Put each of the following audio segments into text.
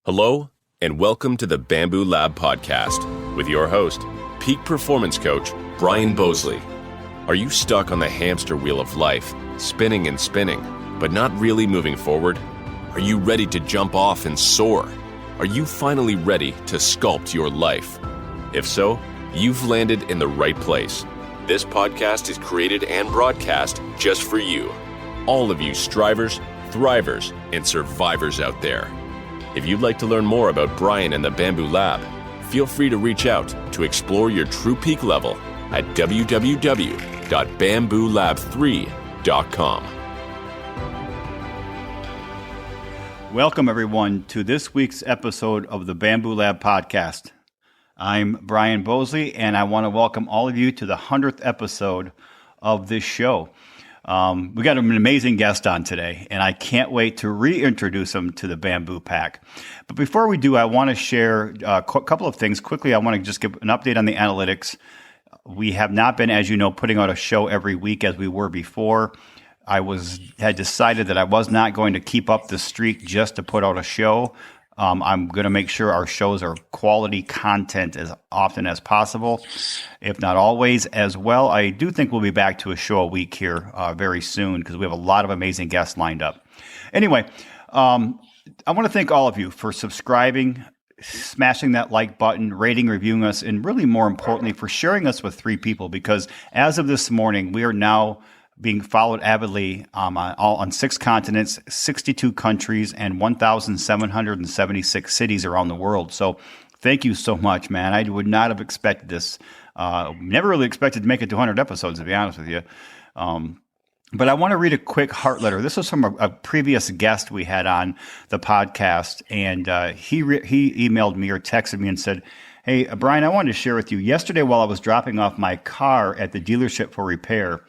Hello, and welcome to the Bamboo Lab podcast with your host, peak performance coach, Brian Bosley. Are you stuck on the hamster wheel of life, spinning and spinning, but not really moving forward? Are you ready to jump off and soar? Are you finally ready to sculpt your life? If so, you've landed in the right place. This podcast is created and broadcast just for you. All of you strivers, thrivers, and survivors out there. If you'd like to learn more about Brian and the Bamboo Lab, feel free to reach out to explore your true peak level at www.bamboolab3.com. Welcome, everyone, to this week's episode of the Bamboo Lab podcast. I'm Brian Bosley, and I want to welcome all of you to the 100th episode of this show. We got an amazing guest on today, and I can't wait to reintroduce him to the Bamboo Pack. But before we do, I want to share a couple of things. Quickly, I want to just give an update on the analytics. We have not been, as you know, putting out a show every week as we were before. I had decided that I was not going to keep up the streak just to put out a show. I'm going to make sure our shows are quality content as often as possible, if not always as well. I do think we'll be back to a show a week here very soon because we have a lot of amazing guests lined up. Anyway, I want to thank all of you for subscribing, smashing that like button, rating, reviewing us, and really more importantly, for sharing us with 3 people, because as of this morning, we are now being followed avidly on 6 continents, 62 countries, and 1,776 cities around the world. So thank you so much, man. I would not have expected this. Never really expected to make it to 100 episodes, to be honest with you. But I want to read a quick heart letter. This was from a previous guest we had on the podcast, and he emailed me or texted me and said, "Hey, Brian, I wanted to share with you. Yesterday while I was dropping off my car at the dealership for repair,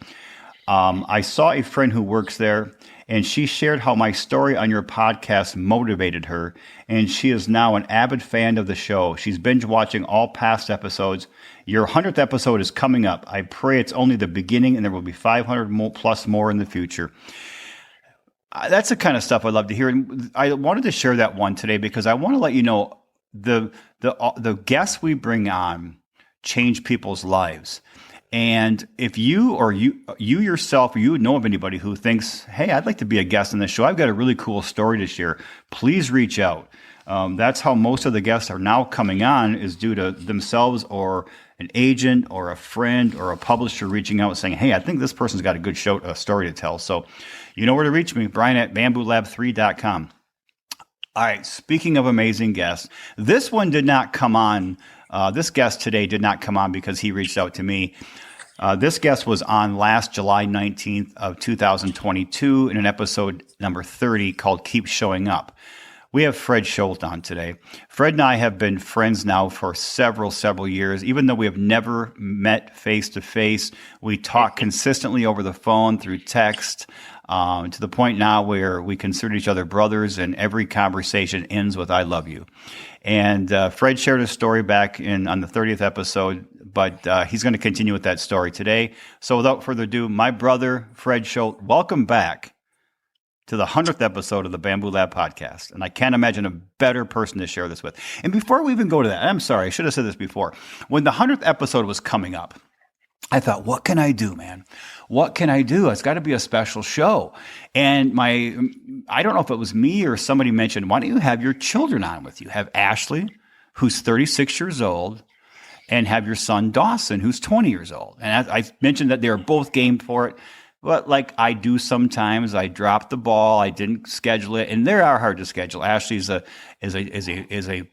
I saw a friend who works there, and she shared how my story on your podcast motivated her, and she is now an avid fan of the show. She's binge watching all past episodes. Your 100th episode is coming up. I pray it's only the beginning, and there will be 500 plus more in the future." That's the kind of stuff I love to hear. And I wanted to share that one today because I want to let you know the guests we bring on change people's lives. And if you or you yourself, or you know of anybody who thinks, "Hey, I'd like to be a guest on this show. I've got a really cool story to share," please reach out. That's how most of the guests are now coming on, is due to themselves or an agent or a friend or a publisher reaching out and saying, "Hey, I think this person's got a good story to tell." So you know where to reach me, Brian at bamboolab3.com. All right, speaking of amazing guests, this one did not come on. This guest today did not come on because he reached out to me. This guest was on last July 19th of 2022 in an episode number 30 called Keep Showing Up. We have Fred Schuldt on today. Fred and I have been friends now for several years. Even though we have never met face to face, we talk consistently over the phone, through text, to the point now where we consider each other brothers, and every conversation ends with "I love you." And Fred shared a story back on the 30th episode, but he's going to continue with that story today. So without further ado, my brother, Fred Schuldt, welcome back to the 100th episode of the Bamboo Lab podcast. And I can't imagine a better person to share this with. And before we even go to that, I'm sorry, I should have said this before. When the 100th episode was coming up, I thought, what can I do, man? What can I do? It's got to be a special show. And I don't know if it was me or somebody mentioned, why don't you have your children on with you? Have Ashley, who's 36 years old, and have your son Dawson, who's 20 years old. And I mentioned that they're both game for it. But like I do sometimes, I dropped the ball. I didn't schedule it, and they are hard to schedule. Ashley's a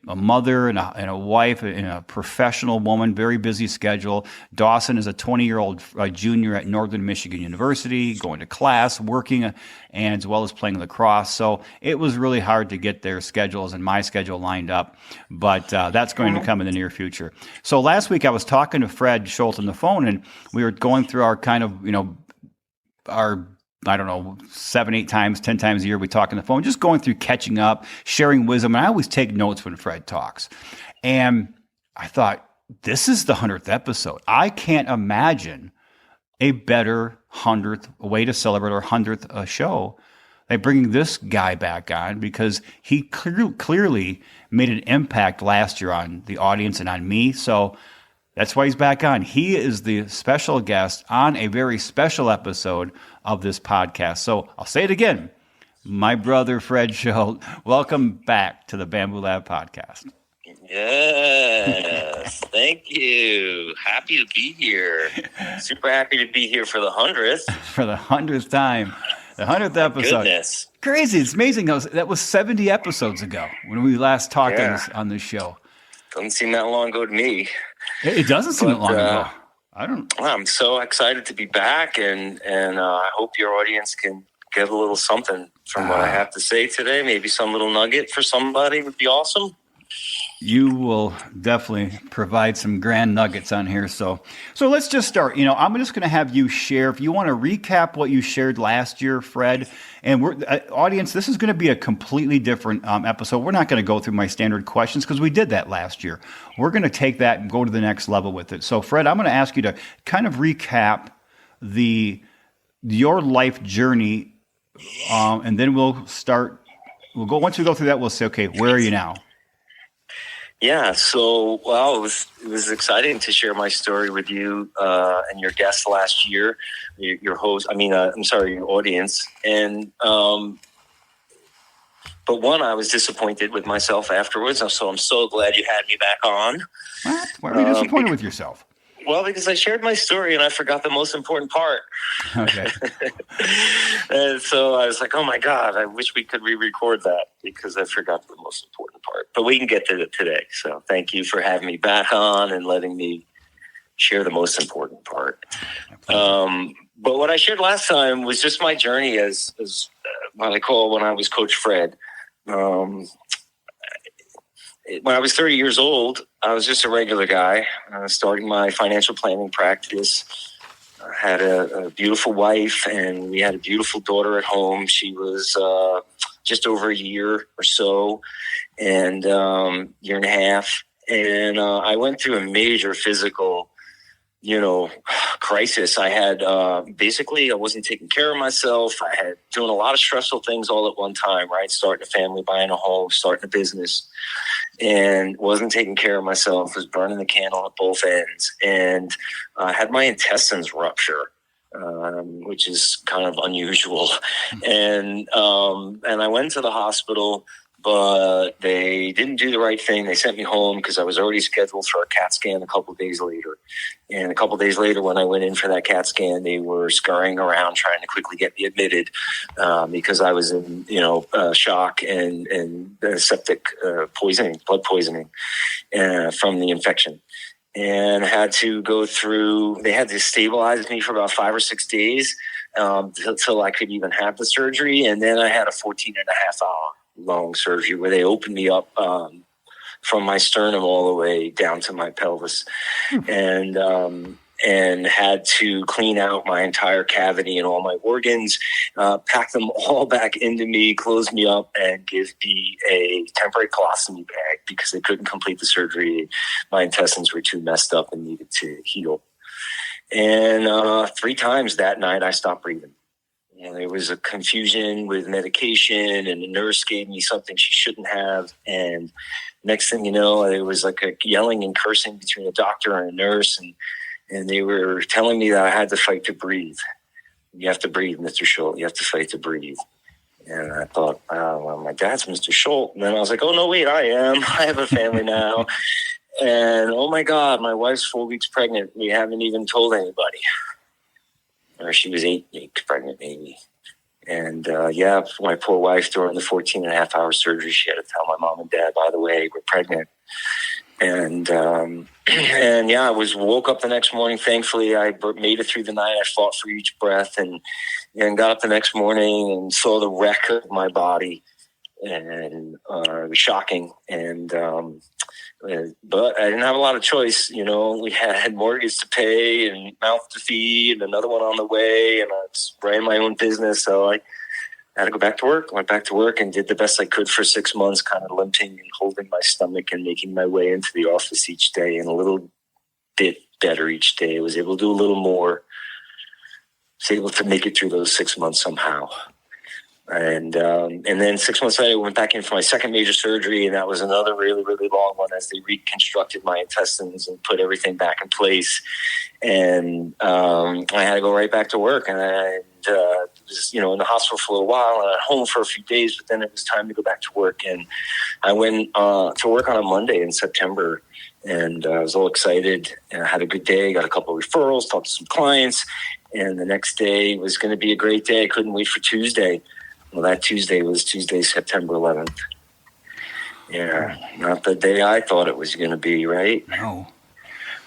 mother and a wife and a professional woman, very busy schedule. Dawson is a 20-year-old junior at Northern Michigan University, going to class, working, and as well as playing lacrosse. So it was really hard to get their schedules and my schedule lined up, but that's going to come in the near future. So last week I was talking to Fred Schuldt on the phone, and we were going through our kind of, our, 7, 8 times, 10 times a year we talk on the phone, just going through, catching up, sharing wisdom. And I always take notes when Fred talks. And I thought, this is the 100th episode. I can't imagine a better 100th way to celebrate our 100th show by bringing this guy back on because he clearly made an impact last year on the audience and on me. So that's why he's back on. He is the special guest on a very special episode of this podcast. So I'll say it again. My brother, Fred Schuldt, welcome back to the Bamboo Lab podcast. Yes, thank you. Happy to be here. Super happy to be here for the 100th. For the 100th time. The 100th episode. Goodness. Crazy. It's amazing. That was 70 episodes ago when we last talked on this show. Doesn't seem that long ago to me. It doesn't seem that long ago. I'm so excited to be back, and I hope your audience can get a little something from what I have to say today. Maybe some little nugget for somebody would be awesome. You will definitely provide some grand nuggets on here. So let's just start. I'm just going to have you share. If you want to recap what you shared last year, Fred, and audience, this is going to be a completely different episode. We're not going to go through my standard questions because we did that last year. We're going to take that and go to the next level with it. So, Fred, I'm going to ask you to kind of recap your life journey, and then we'll start. Once we go through that, we'll say, okay, where are you now? Yeah, so, it was exciting to share my story with you and your guest last year, your host, your audience. And, but I was disappointed with myself afterwards, so I'm so glad you had me back on. What? Why were you disappointed with yourself? Well, because I shared my story and I forgot the most important part. Okay. And so I was like, oh my God, I wish we could re-record that because I forgot the most important part. But we can get to it today. So thank you for having me back on and letting me share the most important part. But what I shared last time was just my journey as what I call when I was Coach Fred. When I was 30 years old, I was just a regular guy starting my financial planning practice. I had a beautiful wife, and we had a beautiful daughter at home. She was just over a year or so, and year and a half. And I went through a major physical, crisis. I had basically I wasn't taking care of myself. I had doing a lot of stressful things all at one time, right? Starting a family, buying a home, starting a business. And wasn't taking care of myself, was burning the candle at both ends, and had my intestines rupture, which is kind of unusual. And I went to the hospital, but they didn't do the right thing. They sent me home because I was already scheduled for a CAT scan a couple of days later. And a couple of days later, when I went in for that CAT scan, they were scurrying around trying to quickly get me admitted because I was in, shock and septic blood poisoning from the infection. And had to go through, they had to stabilize me for about 5 or 6 days till I could even have the surgery. And then I had a 14.5 hour long surgery where they opened me up from my sternum all the way down to my pelvis, and had to clean out my entire cavity and all my organs, pack them all back into me, close me up, and give me a temporary colostomy bag because they couldn't complete the surgery. My intestines were too messed up and needed to heal. And 3 times that night I stopped breathing. There was a confusion with medication, and the nurse gave me something she shouldn't have. And next thing you know, there was like a yelling and cursing between a doctor and a nurse. And they were telling me that I had to fight to breathe. You have to breathe, Mr. Schuldt. You have to fight to breathe. And I thought, well, my dad's Mr. Schuldt. And then I was like, oh, no, wait, I am. I have a family now. And, oh, my God, my wife's 4 weeks pregnant. We haven't even told anybody. Or she was 8 weeks pregnant, maybe. And, my poor wife, during the 14.5 hour surgery, she had to tell my mom and dad, by the way, we're pregnant. And I woke up the next morning. Thankfully, I made it through the night. I fought for each breath and got up the next morning and saw the wreck of my body. And it was shocking. But I didn't have a lot of choice. We had mortgage to pay and mouth to feed and another one on the way. And I ran my own business. So I had to go back to work. Went back to work and did the best I could for 6 months, kind of limping and holding my stomach and making my way into the office each day and a little bit better each day. I was able to do a little more. Was able to make it through those 6 months somehow. And then 6 months later, I went back in for my second major surgery, and that was another really, really long one as they reconstructed my intestines and put everything back in place. And I had to go right back to work, and I was, in the hospital for a little while and at home for a few days, but then it was time to go back to work. And I went to work on a Monday in September, and I was all excited, and I had a good day, got a couple of referrals, talked to some clients, and the next day was going to be a great day. I couldn't wait for Tuesday. Well, that Tuesday was Tuesday, September 11th. Yeah, not the day I thought it was going to be, right? No.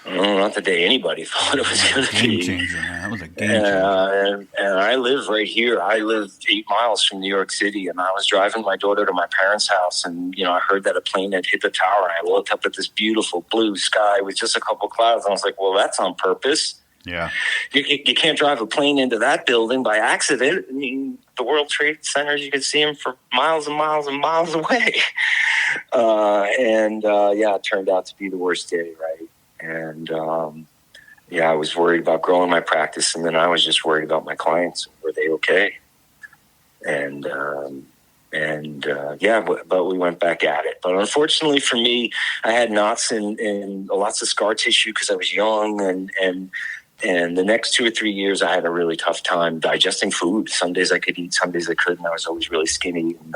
Not the day anybody thought it was going to be. Game changer, man. That was a game changer. And I live right here. I live 8 miles from New York City, and I was driving my daughter to my parents' house, and, I heard that a plane had hit the tower, and I looked up at this beautiful blue sky with just a couple clouds, and I was like, well, that's on purpose. Yeah. You can't drive a plane into that building by accident. I mean, the World Trade Centers, you can see them for miles and miles and miles away. It turned out to be the worst day, right? And, I was worried about growing my practice, and then I was just worried about my clients. Were they okay? But we went back at it. But unfortunately for me, I had knots and lots of scar tissue because I was young, and the next 2 or 3 years, I had a really tough time digesting food. Some days I could eat, some days I couldn't. I was always really skinny. And,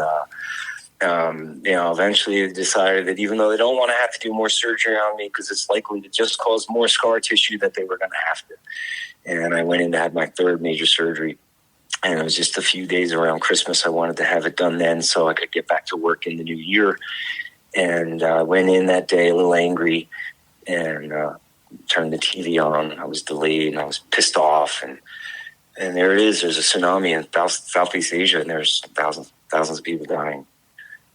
eventually I decided that even though they don't want to have to do more surgery on me because it's likely to just cause more scar tissue, that they were going to have to. And I went in to have my third major surgery. And it was just a few days around Christmas. I wanted to have it done then so I could get back to work in the new year. And I went in that day a little angry and turned the TV on. I was delayed and I was pissed off. And there it is. There's a tsunami in Southeast Asia, and there's thousands of people dying.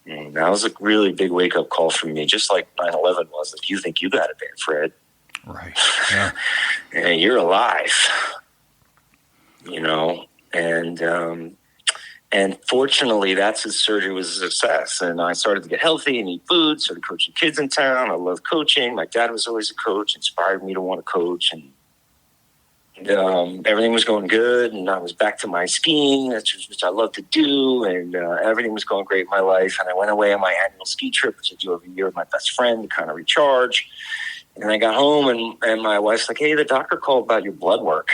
And that was a really big wake-up call for me, just like 9/11 was. If you think you got it bad, Fred. Right. Yeah. And you're alive. And fortunately, that's his surgery was a success. And I started to get healthy and eat food, started coaching kids in town. I love coaching. My dad was always a coach, inspired me to want to coach. And everything was going good. And I was back to my skiing, which I love to do. And everything was going great in my life. And I went away on my annual ski trip, which I do every year with my best friend to kind of recharge. And I got home, and my wife's like, hey, the doctor called about your blood work.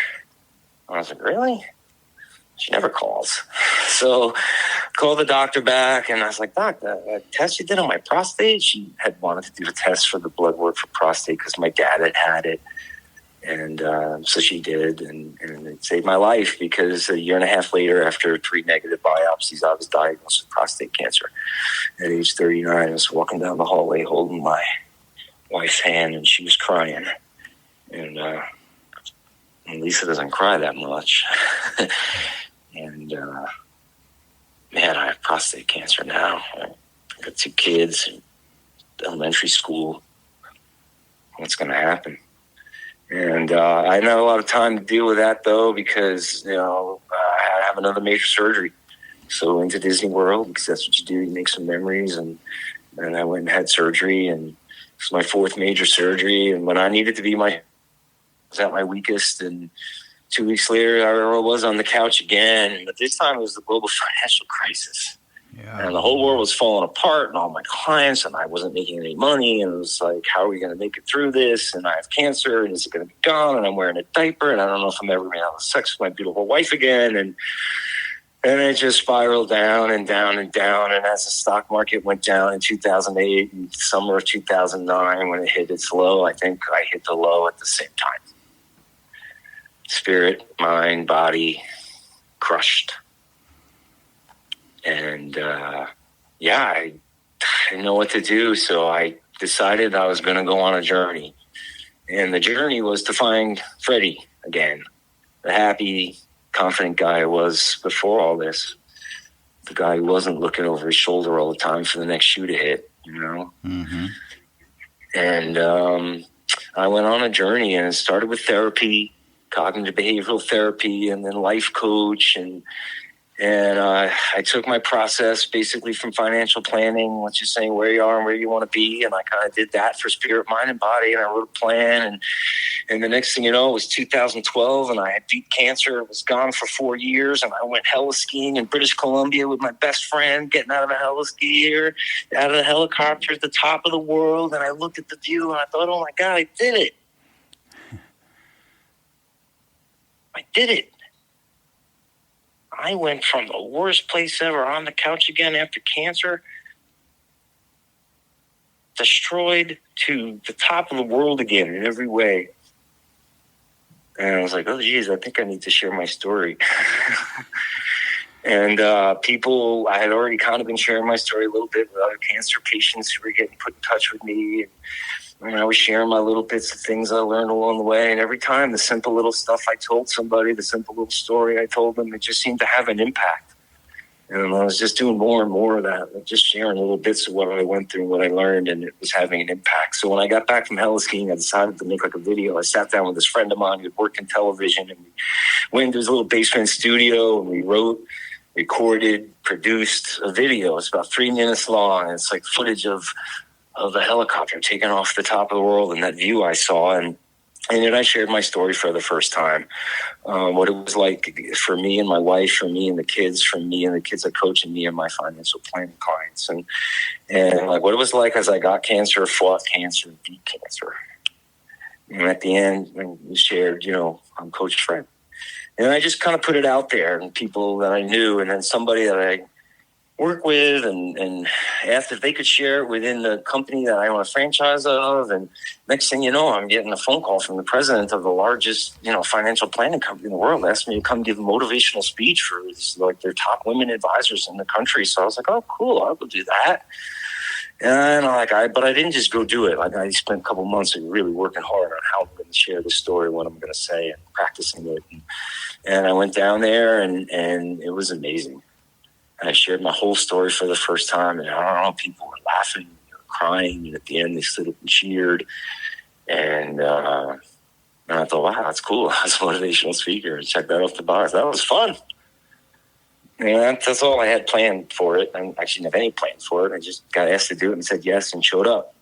And I was like, really? She never calls. So called the doctor back, and I was like, Doc, the test you did on my prostate? She had wanted to do a test for the blood work for prostate because my dad had it. And so she did, and it saved my life because a year and a half later, after 3 negative biopsies, I was diagnosed with prostate cancer. At age 39, I was walking down the hallway holding my wife's hand, and she was crying. And Lisa doesn't cry that much. And, man, I have prostate cancer now. I got 2 kids in elementary school. What's going to happen? And I didn't have a lot of time to deal with that, though, because, I had to have another major surgery. So into Disney World, because that's what you do. You make some memories. And I went and had surgery, and it's my 4th major surgery. And when I needed to be I was at my weakest, and 2 weeks later, I was on the couch again. But this time it was the global financial crisis. Yeah. And the whole world was falling apart, and all my clients, and I wasn't making any money. And it was like, how are we going to make it through this? And I have cancer, and is it going to be gone? And I'm wearing a diaper, and I don't know if I'm ever going to have sex with my beautiful wife again. And it just spiraled down and down and down. And as the stock market went down in 2008 and summer of 2009, when it hit its low, I think I hit the low at the same time. Spirit, mind, body, crushed. And, I didn't know what to do. So I decided I was going to go on a journey. And the journey was to find Freddie again, the happy, confident guy I was before all this. The guy who wasn't looking over his shoulder all the time for the next shoe to hit, Mm-hmm. And I went on a journey, and it started with therapy, cognitive behavioral therapy, and then life coach, and And I took my process basically from financial planning, let's just say where you are and where you want to be. And I kind of did that for spirit, mind, and body. And I wrote a plan. And the next thing you know, it was 2012, and I had beat cancer. It was gone for 4 years. And I went heli skiing in British Columbia with my best friend, getting out of a heli skier, out of the helicopter at the top of the world. And I looked at the view, and I thought, oh, my God, I did it. I did it. I went from the worst place ever, on the couch again after cancer, destroyed, to the top of the world again in every way. And I was like, oh, geez, I think I need to share my story. And people, I had already kind of been sharing my story a little bit with other cancer patients who were getting put in touch with me. And I was sharing my little bits of things I learned along the way. And every time, the simple little stuff I told somebody, the simple little story I told them, it just seemed to have an impact. And I was just doing more and more of that, just sharing little bits of what I went through and what I learned, and it was having an impact. So when I got back from heli skiing, I decided to make like a video. I sat down with this friend of mine who had worked in television, and we went into his little basement studio, and we wrote, recorded, produced a video. It's about 3 minutes long. It's like footage of the helicopter taking off the top of the world and that view I saw. And then I shared my story for the first time, what it was like for me and my wife, for me and the kids, for me and the kids I coach, and me and my financial planning clients. And like what it was like as I got cancer, fought cancer, beat cancer. And at the end, we shared, I'm Coach Fred. And I just kind of put it out there, and people that I knew, and then somebody that I work with, and asked if they could share it within the company that I own a franchise of. And next thing you know, I'm getting a phone call from the president of the largest, financial planning company in the world, asked me to come give a motivational speech for like their top women advisors in the country. So I was like, oh, cool, I'll go do that. And but I didn't just go do it. Like I spent a couple months really working hard on how I'm going to share the story, what I'm going to say, and practicing it. And I went down there, and it was amazing. I shared my whole story for the first time, and I don't know, people were laughing, they were crying, and at the end they stood up and cheered. And I thought, wow, that's cool. I was a motivational speaker. Check that off the box. That was fun. And that's all I had planned for it. I actually didn't have any plans for it. I just got asked to do it and said yes and showed up.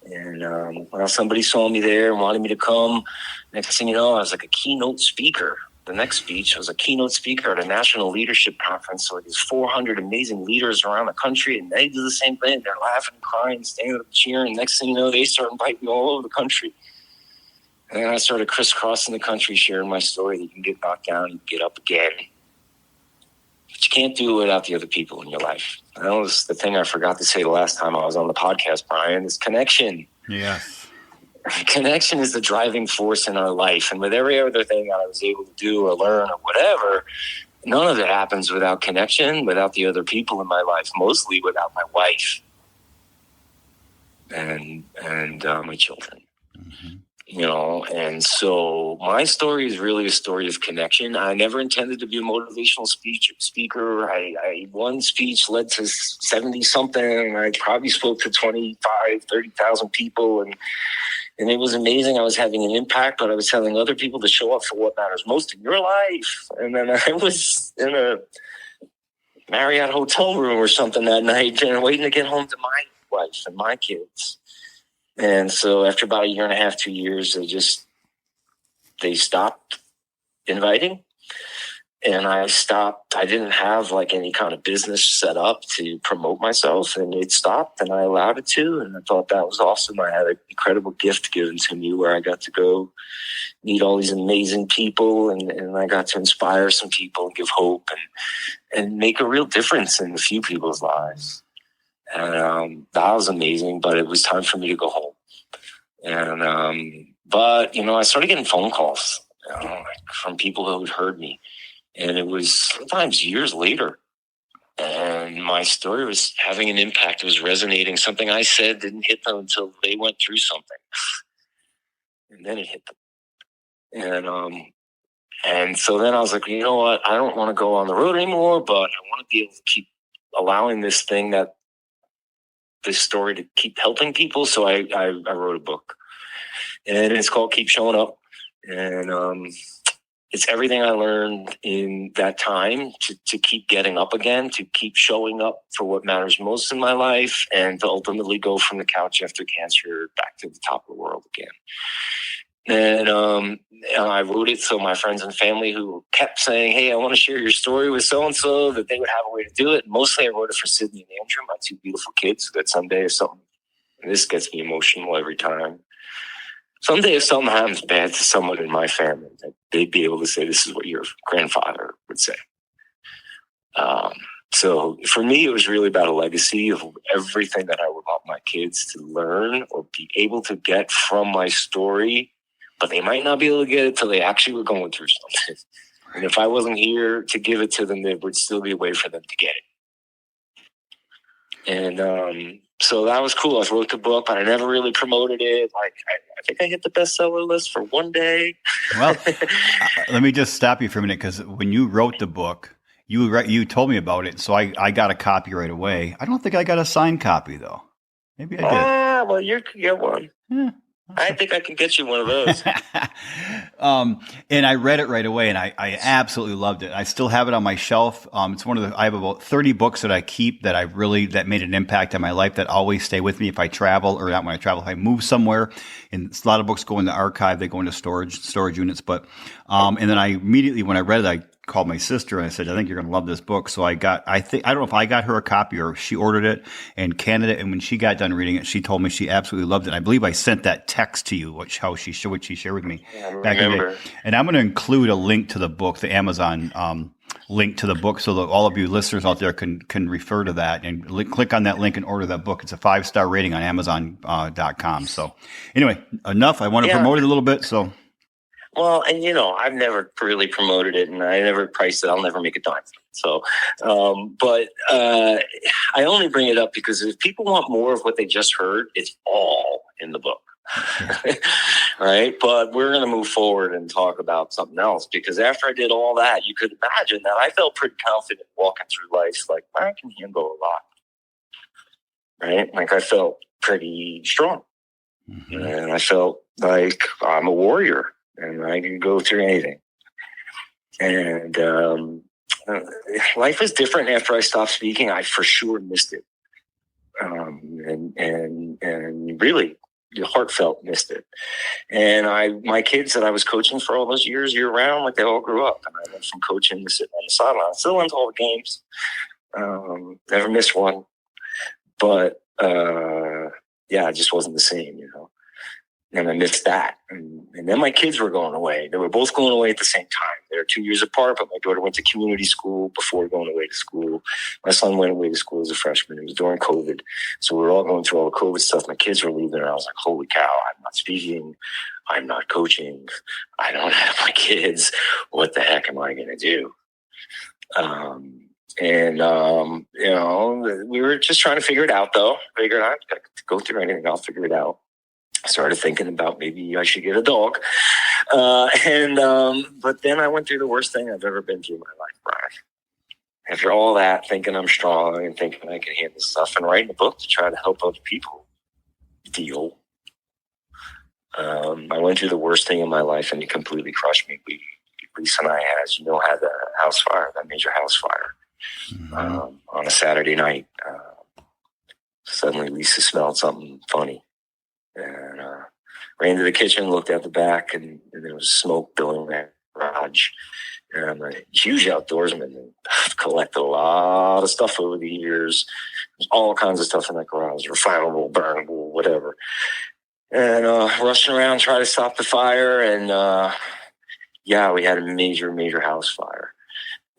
And somebody saw me there and wanted me to come. Next thing you know, I was like a keynote speaker. The next speech, I was a keynote speaker at a national leadership conference. So there's 400 amazing leaders around the country, and they do the same thing. They're laughing, crying, standing up, cheering. Next thing you know, they start inviting me all over the country. And then I started crisscrossing the country, sharing my story that you can get knocked down and get up again. But you can't do it without the other people in your life. That was the thing I forgot to say the last time I was on the podcast, Brian, is connection. Yes. Connection is the driving force in our life. And with every other thing that I was able to do or learn or whatever, none of it happens without connection, without the other people in my life, mostly without my wife and my children. Mm-hmm. And so my story is really a story of connection. I never intended to be a motivational speaker. One speech led to 70 something, and I probably spoke to 30,000 people, and it was amazing. I was having an impact, but I was telling other people to show up for what matters most in your life. And then I was in a Marriott hotel room or something that night and waiting to get home to my wife and my kids. And so after about 1.5 years, 2 years, they stopped inviting. And I didn't have like any kind of business set up to promote myself, and it stopped, and I allowed it to. And I thought that was awesome. I had an incredible gift given to me where I got to go meet all these amazing people, and I got to inspire some people and give hope and make a real difference in a few people's lives. And that was amazing, but it was time for me to go home. And but I started getting phone calls from people who had heard me. And it was sometimes years later. And my story was having an impact. It was resonating. Something I said didn't hit them until they went through something. And then it hit them. And so then I was like, you know what? I don't want to go on the road anymore, but I want to be able to keep allowing this story to keep helping people. So I wrote a book. And it's called Keep Showing Up. And it's everything I learned in that time to keep getting up again, to keep showing up for what matters most in my life, and to ultimately go from the couch after cancer back to the top of the world again. And I wrote it so my friends and family who kept saying, hey, I want to share your story with so-and-so, that they would have a way to do it. Mostly I wrote it for Sydney and Andrew, my two beautiful kids, that someday if something, and this gets me emotional every time, someday if something happens bad to someone in my family, that they'd be able to say, this is what your grandfather would say. So for me, it was really about a legacy of everything that I would want my kids to learn or be able to get from my story, but they might not be able to get it till they actually were going through something. And if I wasn't here to give it to them, there would still be a way for them to get it. And so that was cool. I wrote the book, but I never really promoted it. Like I think I hit the bestseller list for one day. Well, let me just stop you for a minute, because when you wrote the book, you told me about it, so I got a copy right away. I don't think I got a signed copy though. Maybe I did. Well, you could get one. Yeah. I think I can get you one of those. And I read it right away, and I absolutely loved it. I still have it on my shelf. It's one of I have about 30 books that I keep that made an impact on my life, that always stay with me if I travel, or not when I travel, if I move somewhere. And a lot of books go in the archive, they go into storage units. But, and then I immediately, when I read it, I called my sister and I said, I think you're going to love this book. So I don't know if I got her a copy or she ordered it and canned it. And when she got done reading it, she told me she absolutely loved it. I believe I sent that text to you, what she shared with me back in the day. And I'm going to include a link to the book, the Amazon link to the book, so that all of you listeners out there can refer to that and click on that link and order that book. It's a 5-star rating on Amazon.com. So anyway, enough. I want to promote it a little bit. So. Well, and I've never really promoted it, and I never priced it. I'll never make a dime. So, but I only bring it up because if people want more of what they just heard, it's all in the book. Right? But we're going to move forward and talk about something else, because after I did all that, you could imagine that I felt pretty confident walking through life, like I can handle a lot. Right? Like I felt pretty strong. Mm-hmm. And I felt like I'm a warrior. And I can go through anything. And life is different after I stopped speaking. I for sure missed it. And really, heartfelt missed it. And my kids that I was coaching for all those years, year round, like they all grew up. And I went from coaching to sitting on the sideline. I still went to all the games. Never missed one. But it just wasn't the same, And I missed that. And then my kids were going away. They were both going away at the same time. They were 2 years apart, but my daughter went to community school before going away to school. My son went away to school as a freshman. It was during COVID. So we were all going through all the COVID stuff. My kids were leaving, and I was like, holy cow, I'm not speaking. I'm not coaching. I don't have my kids. What the heck am I going to do? We were just trying to figure it out, though. Figured out, I could go through anything. I'll figure it out. I started thinking about maybe I should get a dog. But then I went through the worst thing I've ever been through in my life, Brian. After all that, thinking I'm strong and thinking I can handle stuff and writing a book to try to help other people deal. I went through the worst thing in my life, and it completely crushed me. Lisa and I had a house fire, that major house fire, on a Saturday night. Suddenly Lisa smelled something funny. And ran to the kitchen, looked out the back, and there was smoke billowing in the garage. And I'm a huge outdoorsman and I've collected a lot of stuff over the years. There's all kinds of stuff in that garage, refinable, burnable, whatever. And rushing around, trying to stop the fire. And we had a major, major house fire.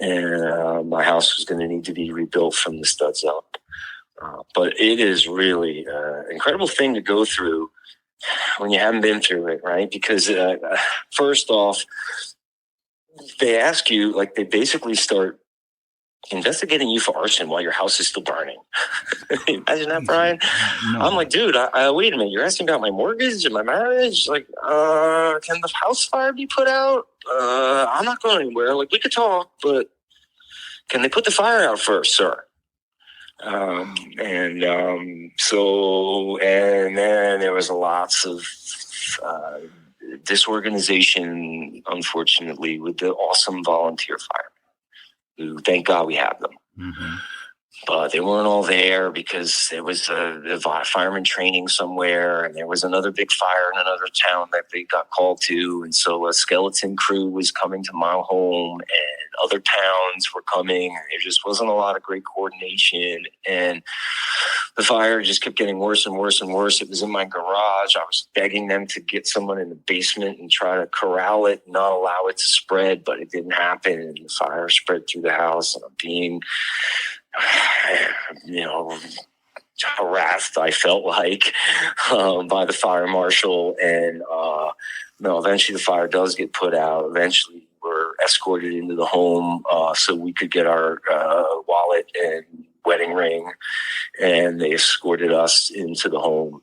And my house was going to need to be rebuilt from the studs up. But it is really an incredible thing to go through when you haven't been through it, right? Because first off, they ask you, like they basically start investigating you for arson while your house is still burning. Imagine that, Brian? No. I'm like, dude, wait a minute. You're asking about my mortgage and my marriage? Like, can the house fire be put out? I'm not going anywhere. Like, we could talk, but can they put the fire out first, sir? And then there was lots of disorganization, unfortunately, with the awesome volunteer firemen, who, thank God we have them. Mm-hmm. But they weren't all there because there was a fireman training somewhere, and there was another big fire in another town that they got called to. And so a skeleton crew was coming to my home, and other towns were coming. And there just wasn't a lot of great coordination. And the fire just kept getting worse and worse and worse. It was in my garage. I was begging them to get someone in the basement and try to corral it, not allow it to spread, but it didn't happen. And the fire spread through the house, and I'm being harassed, I felt like, by the fire marshal. And eventually the fire does get put out. Eventually we're escorted into the home so we could get our wallet and wedding ring. And they escorted us into the home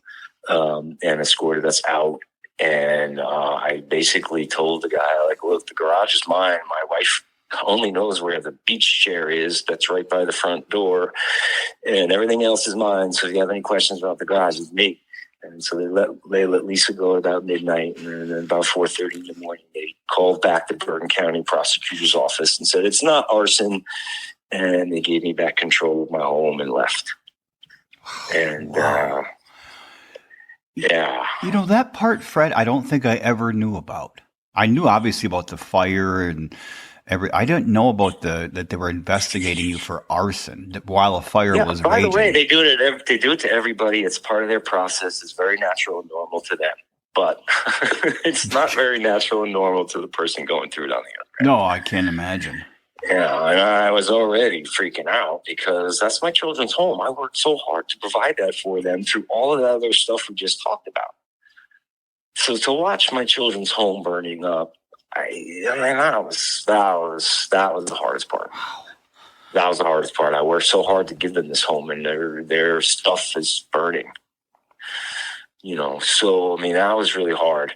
and escorted us out. And I basically told the guy, like, look, the garage is mine. My wife only knows where the beach chair is that's right by the front door, and everything else is mine. So if you have any questions about the garage, it's me. And so they let Lisa go at about midnight, and then about 4:30 in the morning, they called back the Bergen County prosecutor's office and said, it's not arson. And they gave me back control of my home and left. And wow. Yeah. That part, Fred, I don't think I ever knew about. I knew obviously about the fire and I didn't know about that they were investigating you for arson while a fire was raging. By the way, they do it to everybody. It's part of their process. It's very natural and normal to them, but it's not very natural and normal to the person going through it on the other end. No, I can't imagine. Yeah, and I was already freaking out because that's my children's home. I worked so hard to provide that for them through all of that other stuff we just talked about. So to watch my children's home burning up, that was the hardest part. That was the hardest part. I worked so hard to give them this home, and their stuff is burning. So that was really hard.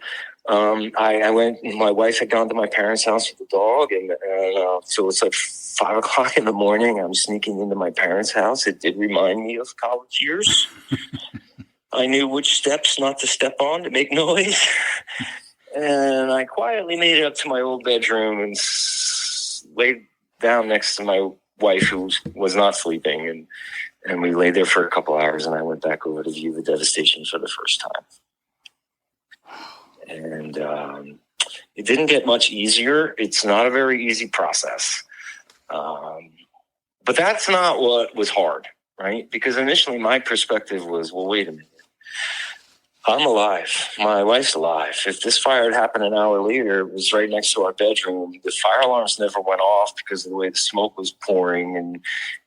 I went. My wife had gone to my parents' house with the dog, and so it's like 5 o'clock in the morning. I'm sneaking into my parents' house. It did remind me of college years. I knew which steps not to step on to make noise. And I quietly made it up to my old bedroom and laid down next to my wife, who was not sleeping. And we lay there for a couple hours, and I went back over to view the devastation for the first time. And it didn't get much easier. It's not a very easy process. But that's not what was hard, right? Because initially my perspective was, well, wait a minute. I'm alive. My wife's alive. If this fire had happened an hour later, it was right next to our bedroom. The fire alarms never went off because of the way the smoke was pouring. And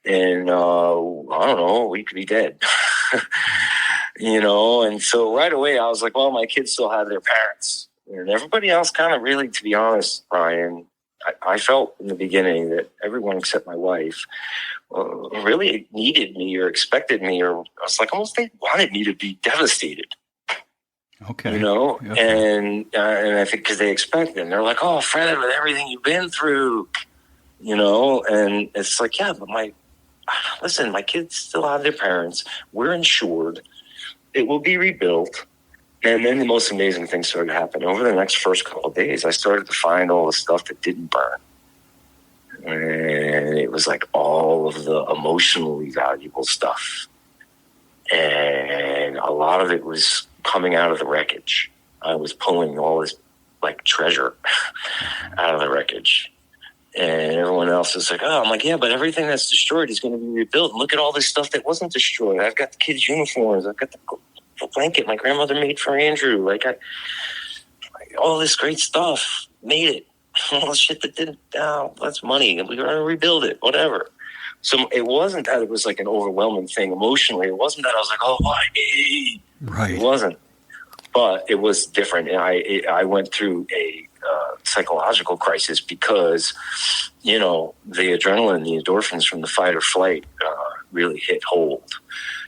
I don't know, we could be dead. And so right away I was like, well, my kids still have their parents. And everybody else kind of really, to be honest, Brian, I felt in the beginning that everyone except my wife really needed me or expected me, or I was like, almost they wanted me to be devastated. Okay. And I think because they expect it. And they're like, oh, Fred, with everything you've been through, and it's like, yeah, but my kids still have their parents. We're insured. It will be rebuilt. And then the most amazing thing started to happen. Over the next first couple of days, I started to find all the stuff that didn't burn. And it was like all of the emotionally valuable stuff. And a lot of it was coming out of the wreckage. I was pulling all this treasure out of the wreckage. And everyone else is like, oh, I'm like, yeah, but everything that's destroyed is going to be rebuilt. And look at all this stuff that wasn't destroyed. I've got the kids' uniforms. I've got the blanket my grandmother made for Andrew. All this great stuff, made it. All the shit that didn't, that's money. And we're going to rebuild it, whatever. So it wasn't that it was like an overwhelming thing emotionally. It wasn't that I was like, oh, why me? Right. It wasn't. But it was different. And I went through a psychological crisis because, the adrenaline, the endorphins from the fight or flight really hit hold,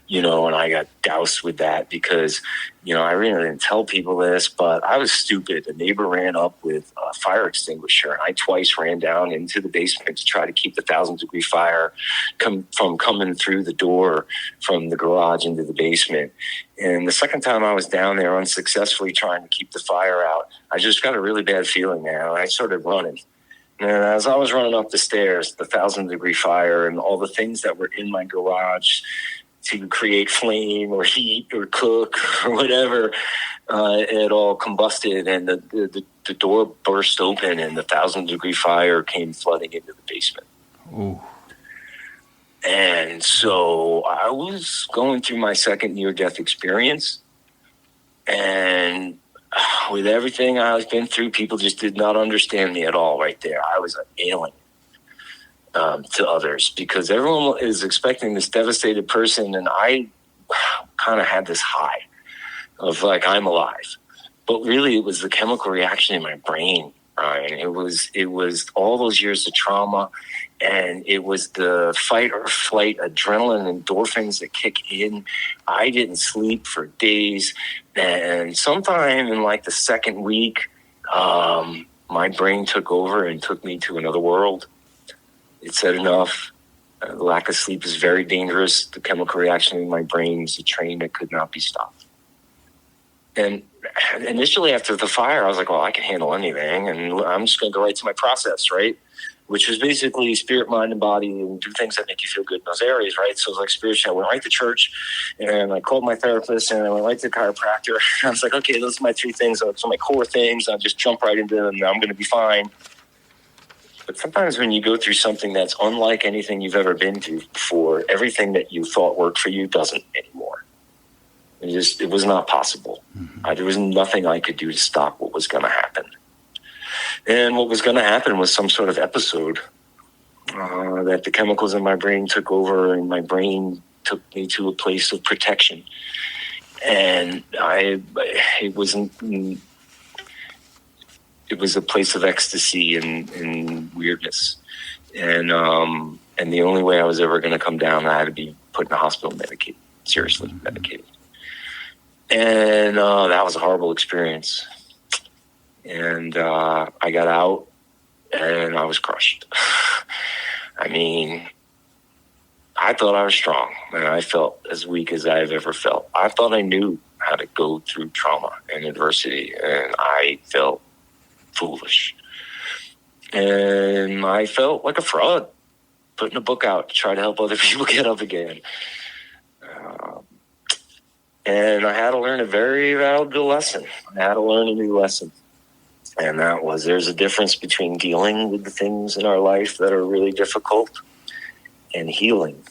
and I got doused with that because, I really didn't tell people this, but I was stupid. A neighbor ran up with a fire extinguisher, and I twice ran down into the basement to try to keep the 1,000-degree fire from coming through the door from the garage into the basement. And the second time I was down there unsuccessfully trying to keep the fire out, I just got a really bad feeling now. I started running. And as I was running up the stairs, the 1,000-degree fire and all the things that were in my garage to create flame or heat or cook or whatever, it all combusted, and the door burst open, and the 1,000-degree fire came flooding into the basement. Ooh. And so I was going through my second near-death experience, and with everything I've been through, people just did not understand me at all right there. I was an alien to others because everyone is expecting this devastated person, and I kind of had this high of like, I'm alive. But really, it was the chemical reaction in my brain, Brian. It was all those years of trauma, and it was the fight or flight adrenaline endorphins that kick in. I didn't sleep for days, and sometime in like the second week, my brain took over and took me to another world. It said enough. Lack of sleep is very dangerous. The chemical reaction in my brain is a train that could not be stopped. And initially after the fire, I was like, well, I can handle anything, and I'm just going to go right to my process, right? Which was basically spirit, mind, and body, and do things that make you feel good in those areas, right? So it was like spiritual. I went right to church, and I called my therapist, and I went right to the chiropractor. I was like, okay, those are my 3 things. Those are my core things. I'll just jump right into them, and I'm going to be fine. But sometimes when you go through something that's unlike anything you've ever been through before, everything that you thought worked for you doesn't anymore. It was not possible. Mm-hmm. There was nothing I could do to stop what was going to happen. And what was going to happen was some sort of episode that the chemicals in my brain took over, and my brain took me to a place of protection. And it was a place of ecstasy and weirdness. And the only way I was ever going to come down, I had to be put in the hospital medicated, seriously medicated. And that was a horrible experience. And I got out, and I was crushed. I mean, I thought I was strong, and I felt as weak as I've ever felt. I thought I knew how to go through trauma and adversity, and I felt foolish. And I felt like a fraud, putting a book out to try to help other people get up again. And I had to learn a very valuable lesson. I had to learn a new lesson. And that was, there's a difference between dealing with the things in our life that are really difficult and healing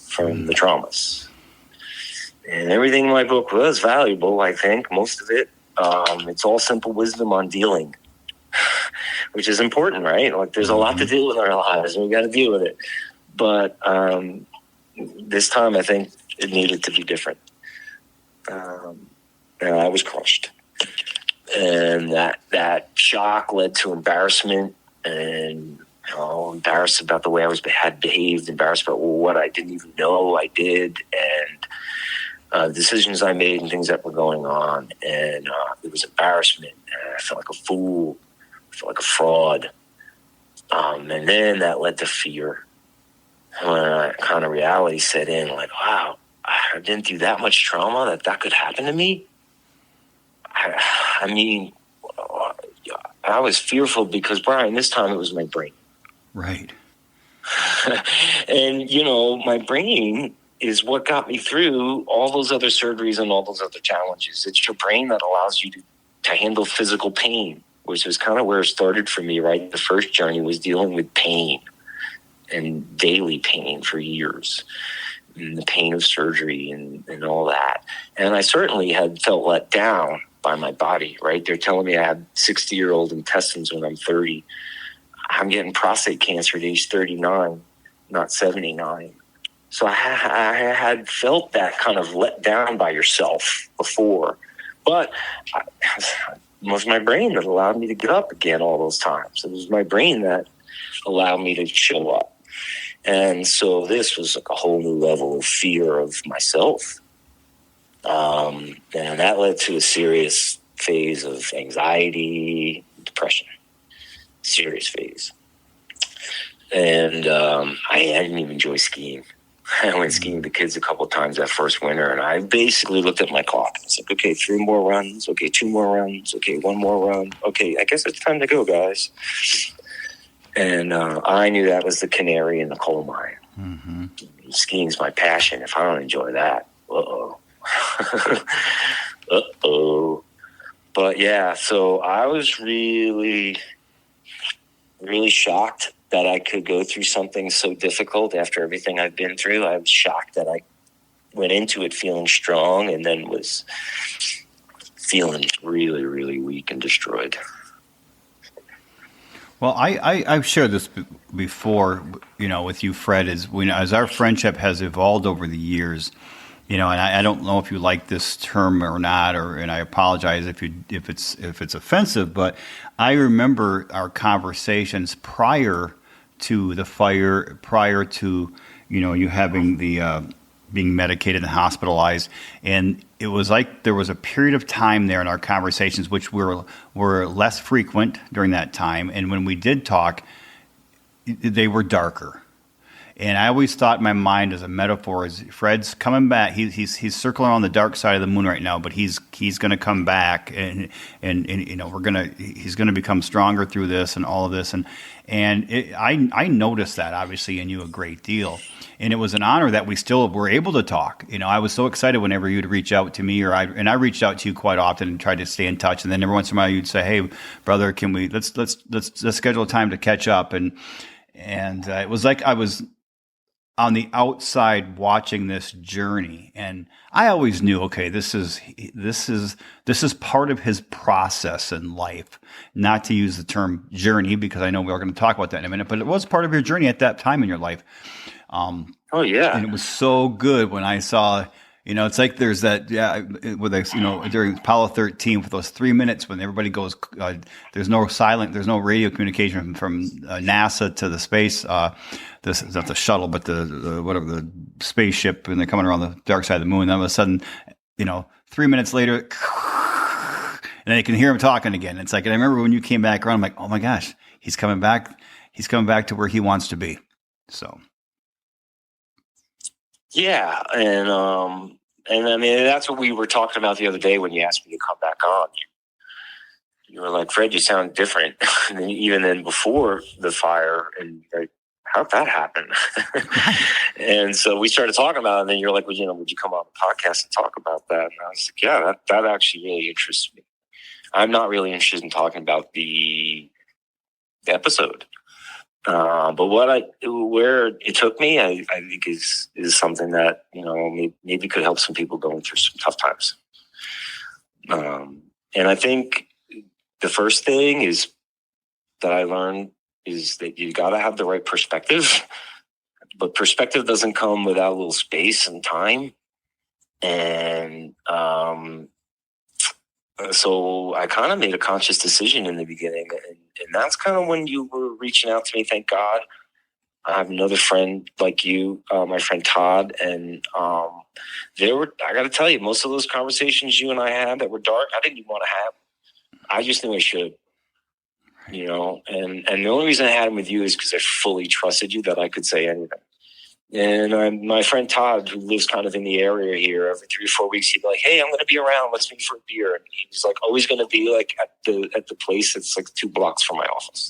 from the traumas. And everything in my book was valuable, I think, most of it. It's all simple wisdom on dealing, which is important, right? Like, there's a lot to deal with in our lives, and we got to deal with it. But this time, I think it needed to be different. And I was crushed. And that shock led to embarrassment, and embarrassed about the way I had behaved, embarrassed about what I didn't even know I did, and decisions I made and things that were going on. And there was embarrassment. And I felt like a fool. I felt like a fraud. And then that led to fear. When kind of reality set in, like, wow, I've been through that much trauma that could happen to me. I mean, I was fearful because, Brian, this time it was my brain. Right. And, my brain is what got me through all those other surgeries and all those other challenges. It's your brain that allows you to handle physical pain, which was kind of where it started for me, right? The first journey was dealing with pain and daily pain for years. And the pain of surgery and all that. And I certainly had felt let down by my body, right? They're telling me I had 60-year-old intestines when I'm 30. I'm getting prostate cancer at age 39, not 79. So I had felt that kind of let down by yourself before. But it was my brain that allowed me to get up again all those times. It was my brain that allowed me to show up. And so this was like a whole new level of fear of myself. And that led to a serious phase of anxiety, depression, serious phase. And I didn't even enjoy skiing. I went skiing with the kids a couple of times that first winter, and I basically looked at my clock. I was like, okay, 3 more runs. Okay, 2 more runs. Okay, 1 more run. Okay, I guess it's time to go, guys. And I knew that was the canary in the coal mine. Mm-hmm. Skiing's my passion. If I don't enjoy that, uh-oh. Uh-oh. But yeah, so I was really, really shocked that I could go through something so difficult after everything I've been through. I was shocked that I went into it feeling strong and then was feeling really, really weak and destroyed. Well, I've shared this before, with you, Fred, as our friendship has evolved over the years, and I don't know if you like this term or not, and I apologize if it's offensive, but I remember our conversations prior to the fire, prior to you having the being medicated and hospitalized, and it was like there was a period of time there in our conversations which were less frequent during that time, and when we did talk, they were darker. And I always thought in my mind as a metaphor is Fred's coming back. He's circling on the dark side of the moon right now, but he's going to come back, and he's going to become stronger through this and all of this, and I noticed that obviously in you a great deal, and it was an honor that we still were able to talk. I was so excited whenever you'd reach out to me, I reached out to you quite often and tried to stay in touch, and then every once in a while you'd say, "Hey, brother, can we let's schedule a time to catch up?" And it was like I was on the outside watching this journey, and I always knew, okay, this is part of his process in life. Not to use the term journey, because I know we're going to talk about that in a minute, but it was part of your journey at that time in your life. Oh yeah, and it was so good when I saw. It's like there's that, during Apollo 13 for those 3 minutes when everybody goes, there's no radio communication from NASA to the space, this is not the shuttle, but the spaceship, and they're coming around the dark side of the moon. And all of a sudden, 3 minutes later, and then you can hear him talking again. It's like, and I remember when you came back around, I'm like, oh my gosh, he's coming back to where he wants to be. So. Yeah, and I mean, that's what we were talking about the other day when you asked me to come back on. You were like, Fred, you sound different even than before the fire. And like, how'd that happen? And so we started talking about it, and then you're like, well, would you come on the podcast and talk about that? And I was like, yeah, that actually really interests me. I'm not really interested in talking about the episode. But where it took me, I think is something that, maybe could help some people going through some tough times. And I think the first thing is that I learned is that you got to have the right perspective, but perspective doesn't come without a little space and time. And, so I kind of made a conscious decision in the beginning, and that's kind of when you were reaching out to me. Thank God. I have another friend like you, my friend Todd, and I got to tell you, most of those conversations you and I had that were dark, I didn't even want to have. I just knew I should, and the only reason I had them with you is because I fully trusted you that I could say anything. And my friend Todd, who lives kind of in the area here, every 3 or 4 weeks, he'd be like, "Hey, I'm going to be around. Let's meet for a beer." And he was like always going to be like at the place that's like 2 blocks from my office,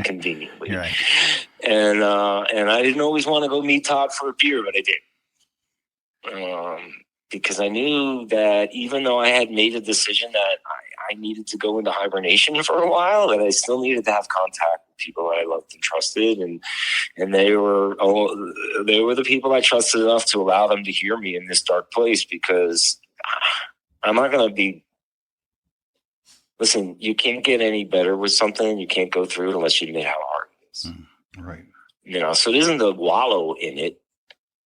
conveniently. Right. And I didn't always want to go meet Todd for a beer, but I did, because I knew that even though I had made a decision that I needed to go into hibernation for a while, that I still needed to have contact with people that I loved and trusted, and they were the people I trusted enough to allow them to hear me in this dark place, because I'm not going to be. Listen, you can't get any better with something. You can't go through it unless you admit how hard it is. Right. So it isn't to wallow in it,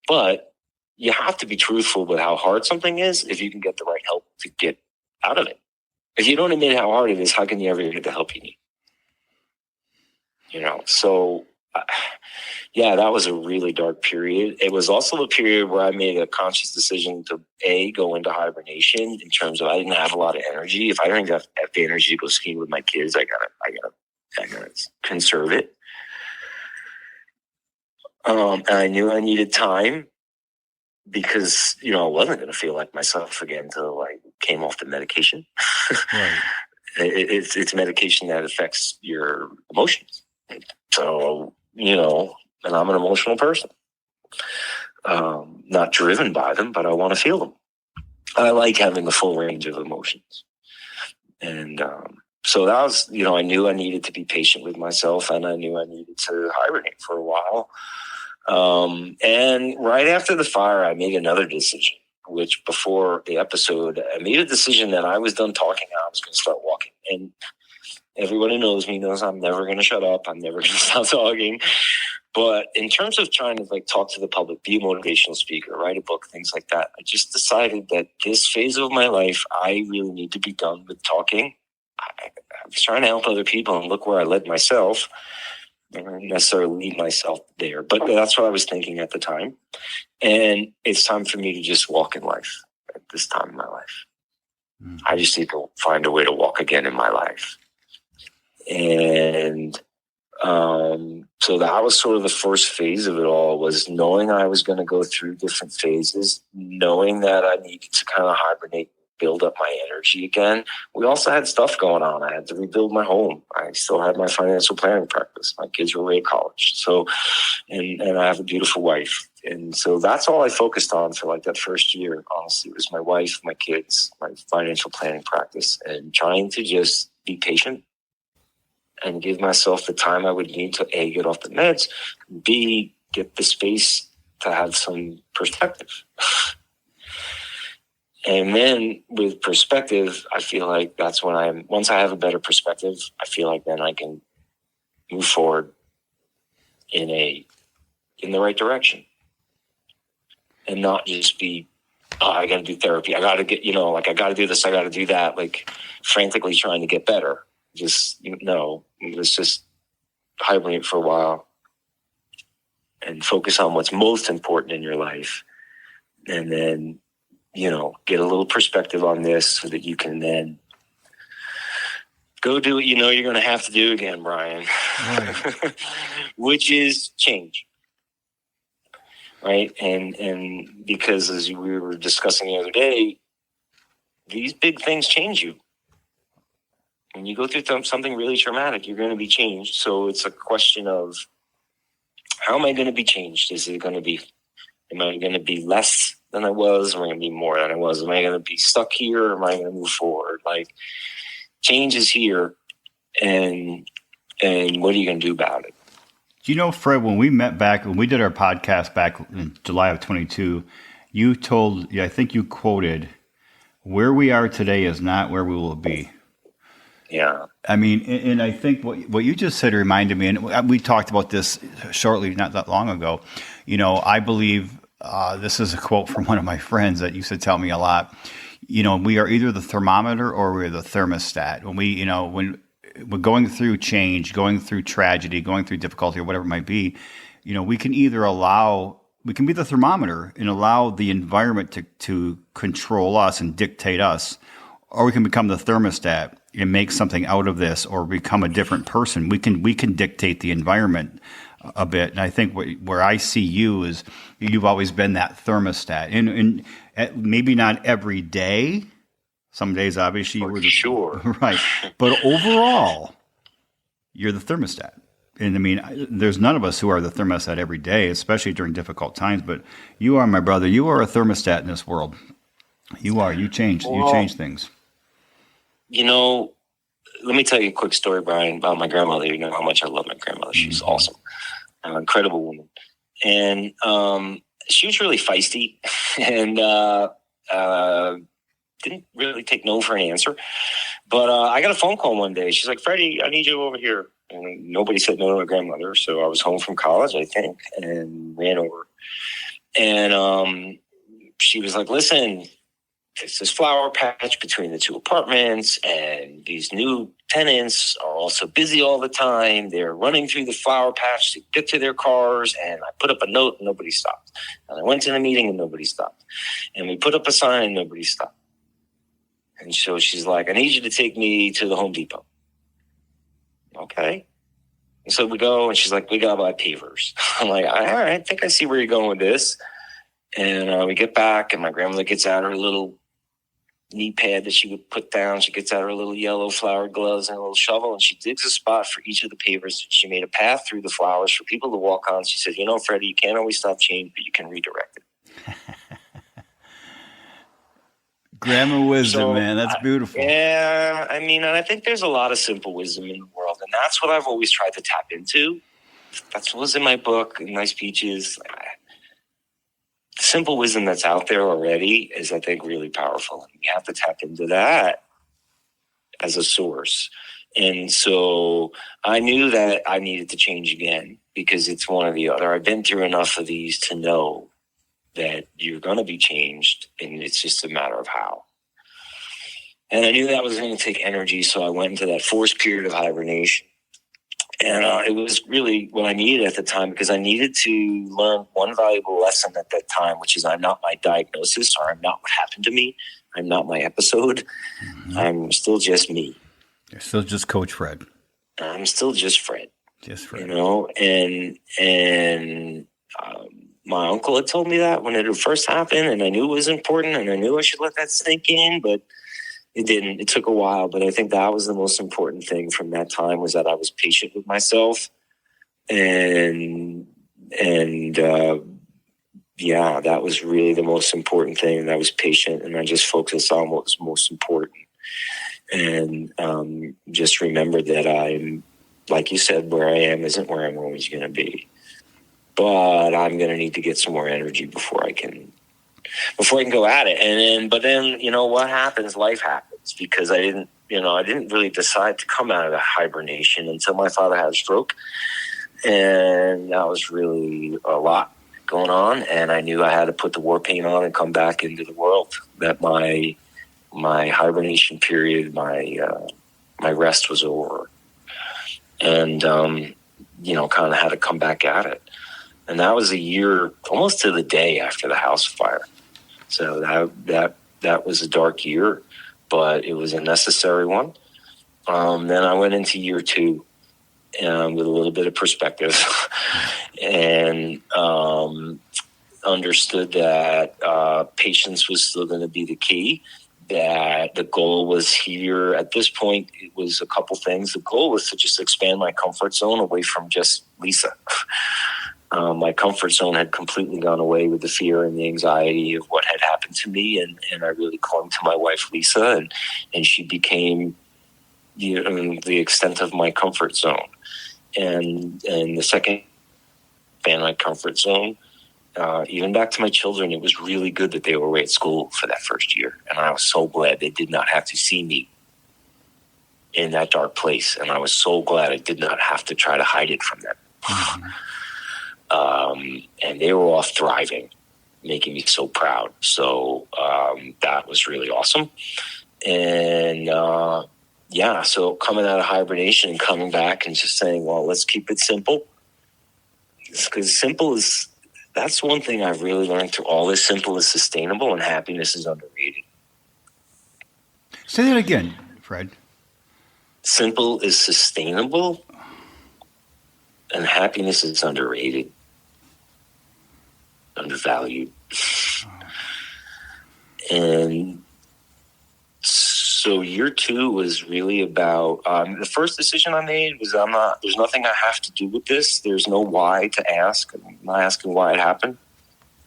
but you have to be truthful with how hard something is if you can get the right help to get out of it. If you don't admit how hard it is, how can you ever get the help you need? So yeah, that was a really dark period. It was also a period where I made a conscious decision to go into hibernation in terms of I didn't have a lot of energy. If I don't have the energy to go skiing with my kids, I gotta conserve it. And I knew I needed time because, I wasn't going to feel like myself again until I came off the medication. Right. It's medication that affects your emotions. So, and I'm an emotional person. Not driven by them, but I want to feel them. I like having the full range of emotions. And so that was, I knew I needed to be patient with myself, and I knew I needed to hibernate for a while. And right after the fire, I made another decision, which before the episode, I made a decision that I was done talking. I was going to start walking. And everyone who knows me knows I'm never going to shut up. I'm never going to stop talking. But in terms of trying to talk to the public, be a motivational speaker, write a book, things like that, I just decided that this phase of my life, I really need to be done with talking. I was trying to help other people, and look where I led myself. I don't necessarily leave myself there, but that's what I was thinking at the time. And it's time for me to just walk in life at this time in my life. Mm-hmm. I just need to find a way to walk again in my life. And so that was sort of the first phase of it all, was knowing I was going to go through different phases, knowing that I needed to kind of hibernate, build up my energy again. We also had stuff going on. I had to rebuild my home. I still had my financial planning practice. My kids were away at college. So, and I have a beautiful wife. And so that's all I focused on for that first year. Honestly, it was my wife, my kids, my financial planning practice, and trying to just be patient and give myself the time I would need to A, get off the meds, B, get the space to have some perspective. And then with perspective, I feel like that's when once I have a better perspective, I feel like then I can move forward in the right direction, and not just be, I got to do therapy. I got to get, I got to do this. I got to do that. Frantically trying to get better. Just, no, let's just hibernate for a while and focus on what's most important in your life. And then, get a little perspective on this so that you can then go do what you're going to have to do again, Brian, right. Which is change. Right. And because as we were discussing the other day, these big things change you. When you go through something really traumatic, you're going to be changed. So it's a question of, how am I going to be changed? Am I going to be less than I was? Am I going to be more than I was? Am I going to be stuck here? Or am I going to move forward? Change is here. And what are you going to do about it? Do Fred, when we did our podcast back in July of 22, I think you quoted, "Where we are today is not where we will be." Yeah. I mean, and I think what you just said reminded me, and we talked about this shortly, not that long ago. I believe this is a quote from one of my friends that used to tell me a lot. We are either the thermometer or we're the thermostat. When when we're going through change, going through tragedy, going through difficulty, or whatever it might be, we can either we can be the thermometer and allow the environment to control us and dictate us, or we can become the thermostat and make something out of this, or become a different person. We can dictate the environment a bit. And I think where I see you is you've always been that thermostat, and maybe not every day. Some days, obviously, you were sure, right. But overall, you're the thermostat. And I mean, there's none of us who are the thermostat every day, especially during difficult times. But you are, my brother. You are a thermostat in this world. You are. You change. You change things. Let me tell you a quick story, Brian, about my grandmother. You know how much I love my grandmother. She's awesome, an incredible woman, and she was really feisty, and didn't really take no for an answer. But I got a phone call one day. She's like, "Freddie, I need you over here." And nobody said no to my grandmother, so I was home from college, I think, and ran over. And she was like, "Listen, there's this flower patch between the two apartments, and these new tenants are also busy all the time. They're running through the flower patch to get to their cars, and I put up a note and nobody stopped. And I went to the meeting and nobody stopped. And we put up a sign and nobody stopped. And so she's like, I need you to take me to the Home Depot. Okay. And so we go, and she's like, we got to buy pavers. I'm like, all right, I think I see where you're going with this. And we get back, and my grandmother gets out her little knee pad that she would put down. She gets out her little yellow flower gloves and a little shovel, and she digs a spot for each of the pavers. She made a path through the flowers for people to walk on. She said, Freddie, you can't always stop change, but you can redirect it. Grandma wisdom, man. That's beautiful. Yeah. I mean, and I think there's a lot of simple wisdom in the world, and that's what I've always tried to tap into. That's what was in my book, in my speeches. Simple wisdom that's out there already is, I think, really powerful. You have to tap into that as a source. And so I knew that I needed to change again, because it's one or the other. I've been through enough of these to know that you're going to be changed, and it's just a matter of how. And I knew that was going to take energy, so I went into that forced period of hibernation. And it was really what I needed at the time, because I needed to learn one valuable lesson at that time, which is I'm not my diagnosis, or I'm not what happened to me. I'm not my episode. Mm-hmm. I'm still just me. You're still just Coach Fred. I'm still just Fred. Just Fred. And my uncle had told me that when it had first happened, and I knew it was important, and I knew I should let that sink in, but it didn't. It took a while, but I think that was the most important thing from that time, was that I was patient with myself. And that was really the most important thing. And I was patient, and I just focused on what was most important. And just remembered that I'm, like you said, where I am isn't where I'm always going to be. But I'm going to need to get some more energy before I can go at it. But then, what happens? Life happens, because I didn't really decide to come out of the hibernation until my father had a stroke. And that was really a lot going on. And I knew I had to put the war paint on and come back into the world. That my hibernation period, my rest was over. And, kind of had to come back at it. And that was a year, almost to the day after the house fire. So that was a dark year, but it was a necessary one. Then I went into year 2 with a little bit of perspective and understood that patience was still going to be the key, that the goal was here. At this point, it was a couple things. The goal was to just expand my comfort zone away from just Lisa. My comfort zone had completely gone away with the fear and the anxiety of what had happened to me. And I really clung to my wife, Lisa, and she became the extent of my comfort zone. And the second, expand my comfort zone, even back to my children, it was really good that they were away at school for that first year. And I was so glad they did not have to see me in that dark place. And I was so glad I did not have to try to hide it from them. Mm-hmm. And they were all thriving, making me so proud. So that was really awesome. And so coming out of hibernation and coming back and just saying, well, let's keep it simple. Because that's one thing I've really learned through all this. Simple is sustainable, and happiness is underrated. Say that again, Fred. Simple is sustainable, and happiness is underrated. Undervalued. And so year 2 was really about the first decision I made was there's nothing I have to do with this. There's no why to ask. I'm not asking why it happened.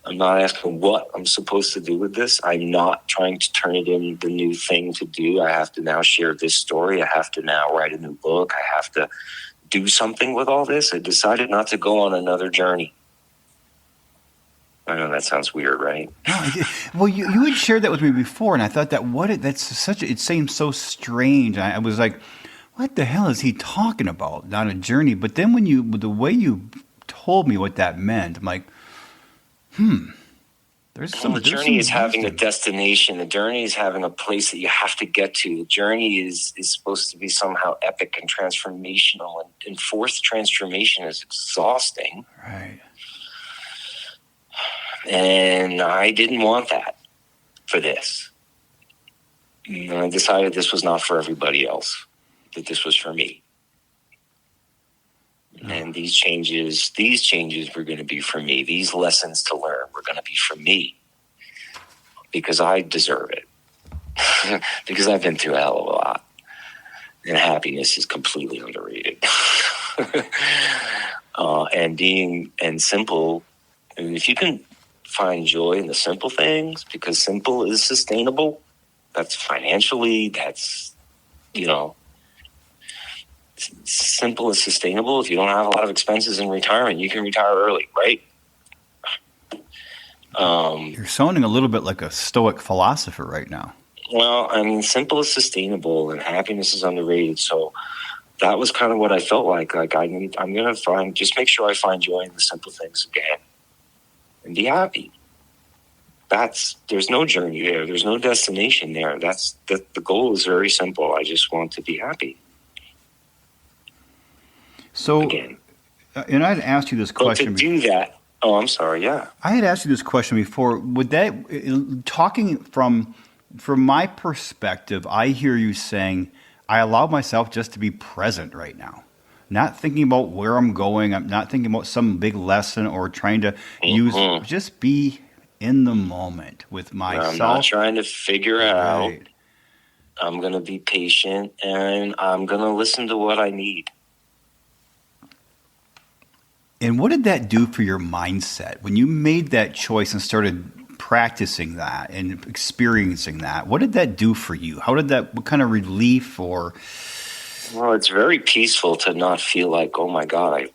I'm not asking what I'm supposed to do with this. I'm not trying to turn it into the new thing to do. I have to now share this story. I have to now write a new book. I have to do something with all this. I decided not to go on another journey. I know that sounds weird, right? No, well, you had shared that with me before, and I thought it seems so strange. I was like, what the hell is he talking about? Not a journey. But then the way you told me what that meant, I'm like, The journey is having a destination. The journey is having a place that you have to get to. The journey is supposed to be somehow epic and transformational. And forced transformation is exhausting. Right. And I didn't want that for this. And I decided this was not for everybody else, that this was for me. And these changes were going to be for me. These lessons to learn were going to be for me because I deserve it. Because I've been through a hell of a lot. And happiness is completely underrated. And simple. And if you can find joy in the simple things, because simple is sustainable, that's financially, that's, simple and sustainable. If you don't have a lot of expenses in retirement, you can retire early, right? You're sounding a little bit like a Stoic philosopher right now. Well, I mean, simple is sustainable and happiness is underrated. So that was kind of what I felt like. Like I'm going to just make sure I find joy in the simple things again and be happy. There's no journey there. There's no destination there. The goal is very simple. I just want to be happy. So, again. And I'd asked you this question. But to do that, I'm sorry, yeah. I had asked you this question before. Would that, talking from my perspective, I hear you saying, I allow myself just to be present right now. Not thinking about where I'm going. I'm not thinking about some big lesson or trying to just be in the moment with myself. I'm not trying to figure it out. I'm going to be patient and I'm going to listen to what I need. And what did that do for your mindset when you made that choice and started practicing that and experiencing that? What did that do for you? What kind of relief or? Well, it's very peaceful to not feel like, oh my God,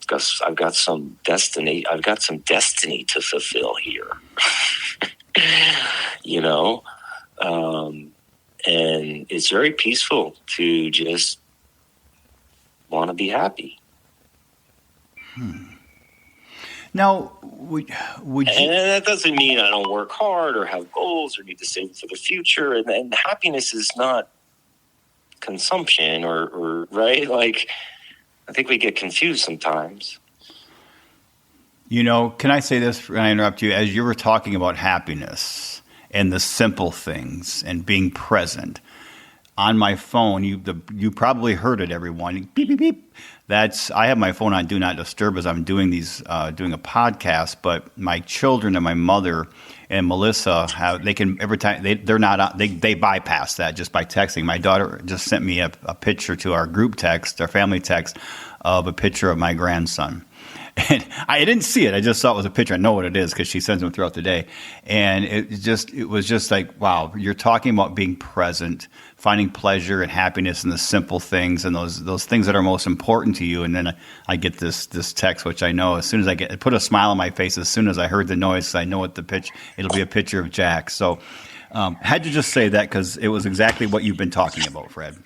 I've got some destiny. I've got some destiny to fulfill here. And it's very peaceful to just want to be happy. Now, would you? And that doesn't mean I don't work hard or have goals or need to save for the future. And happiness is not consumption or right? Like, I think we get confused sometimes. Can I say this? Can I interrupt you? As you were talking about happiness and the simple things and being present, on my phone, you probably heard it, everyone. Beep, beep, beep. I have my phone on Do Not Disturb as I'm doing doing a podcast, but my children and my mother and Melissa they can every time they're not on, they bypass that just by texting. My daughter just sent me a picture to our group text, our family text, of a picture of my grandson. And I didn't see it. I just saw it was a picture. I know what it is because she sends them throughout the day. And it was just like, wow, you're talking about being present, finding pleasure and happiness in the simple things and those things that are most important to you. And then I get this text, which I know as soon as it put a smile on my face as soon as I heard the noise. I know it'll be a picture of Jack. So had to just say that because it was exactly what you've been talking about, Fred.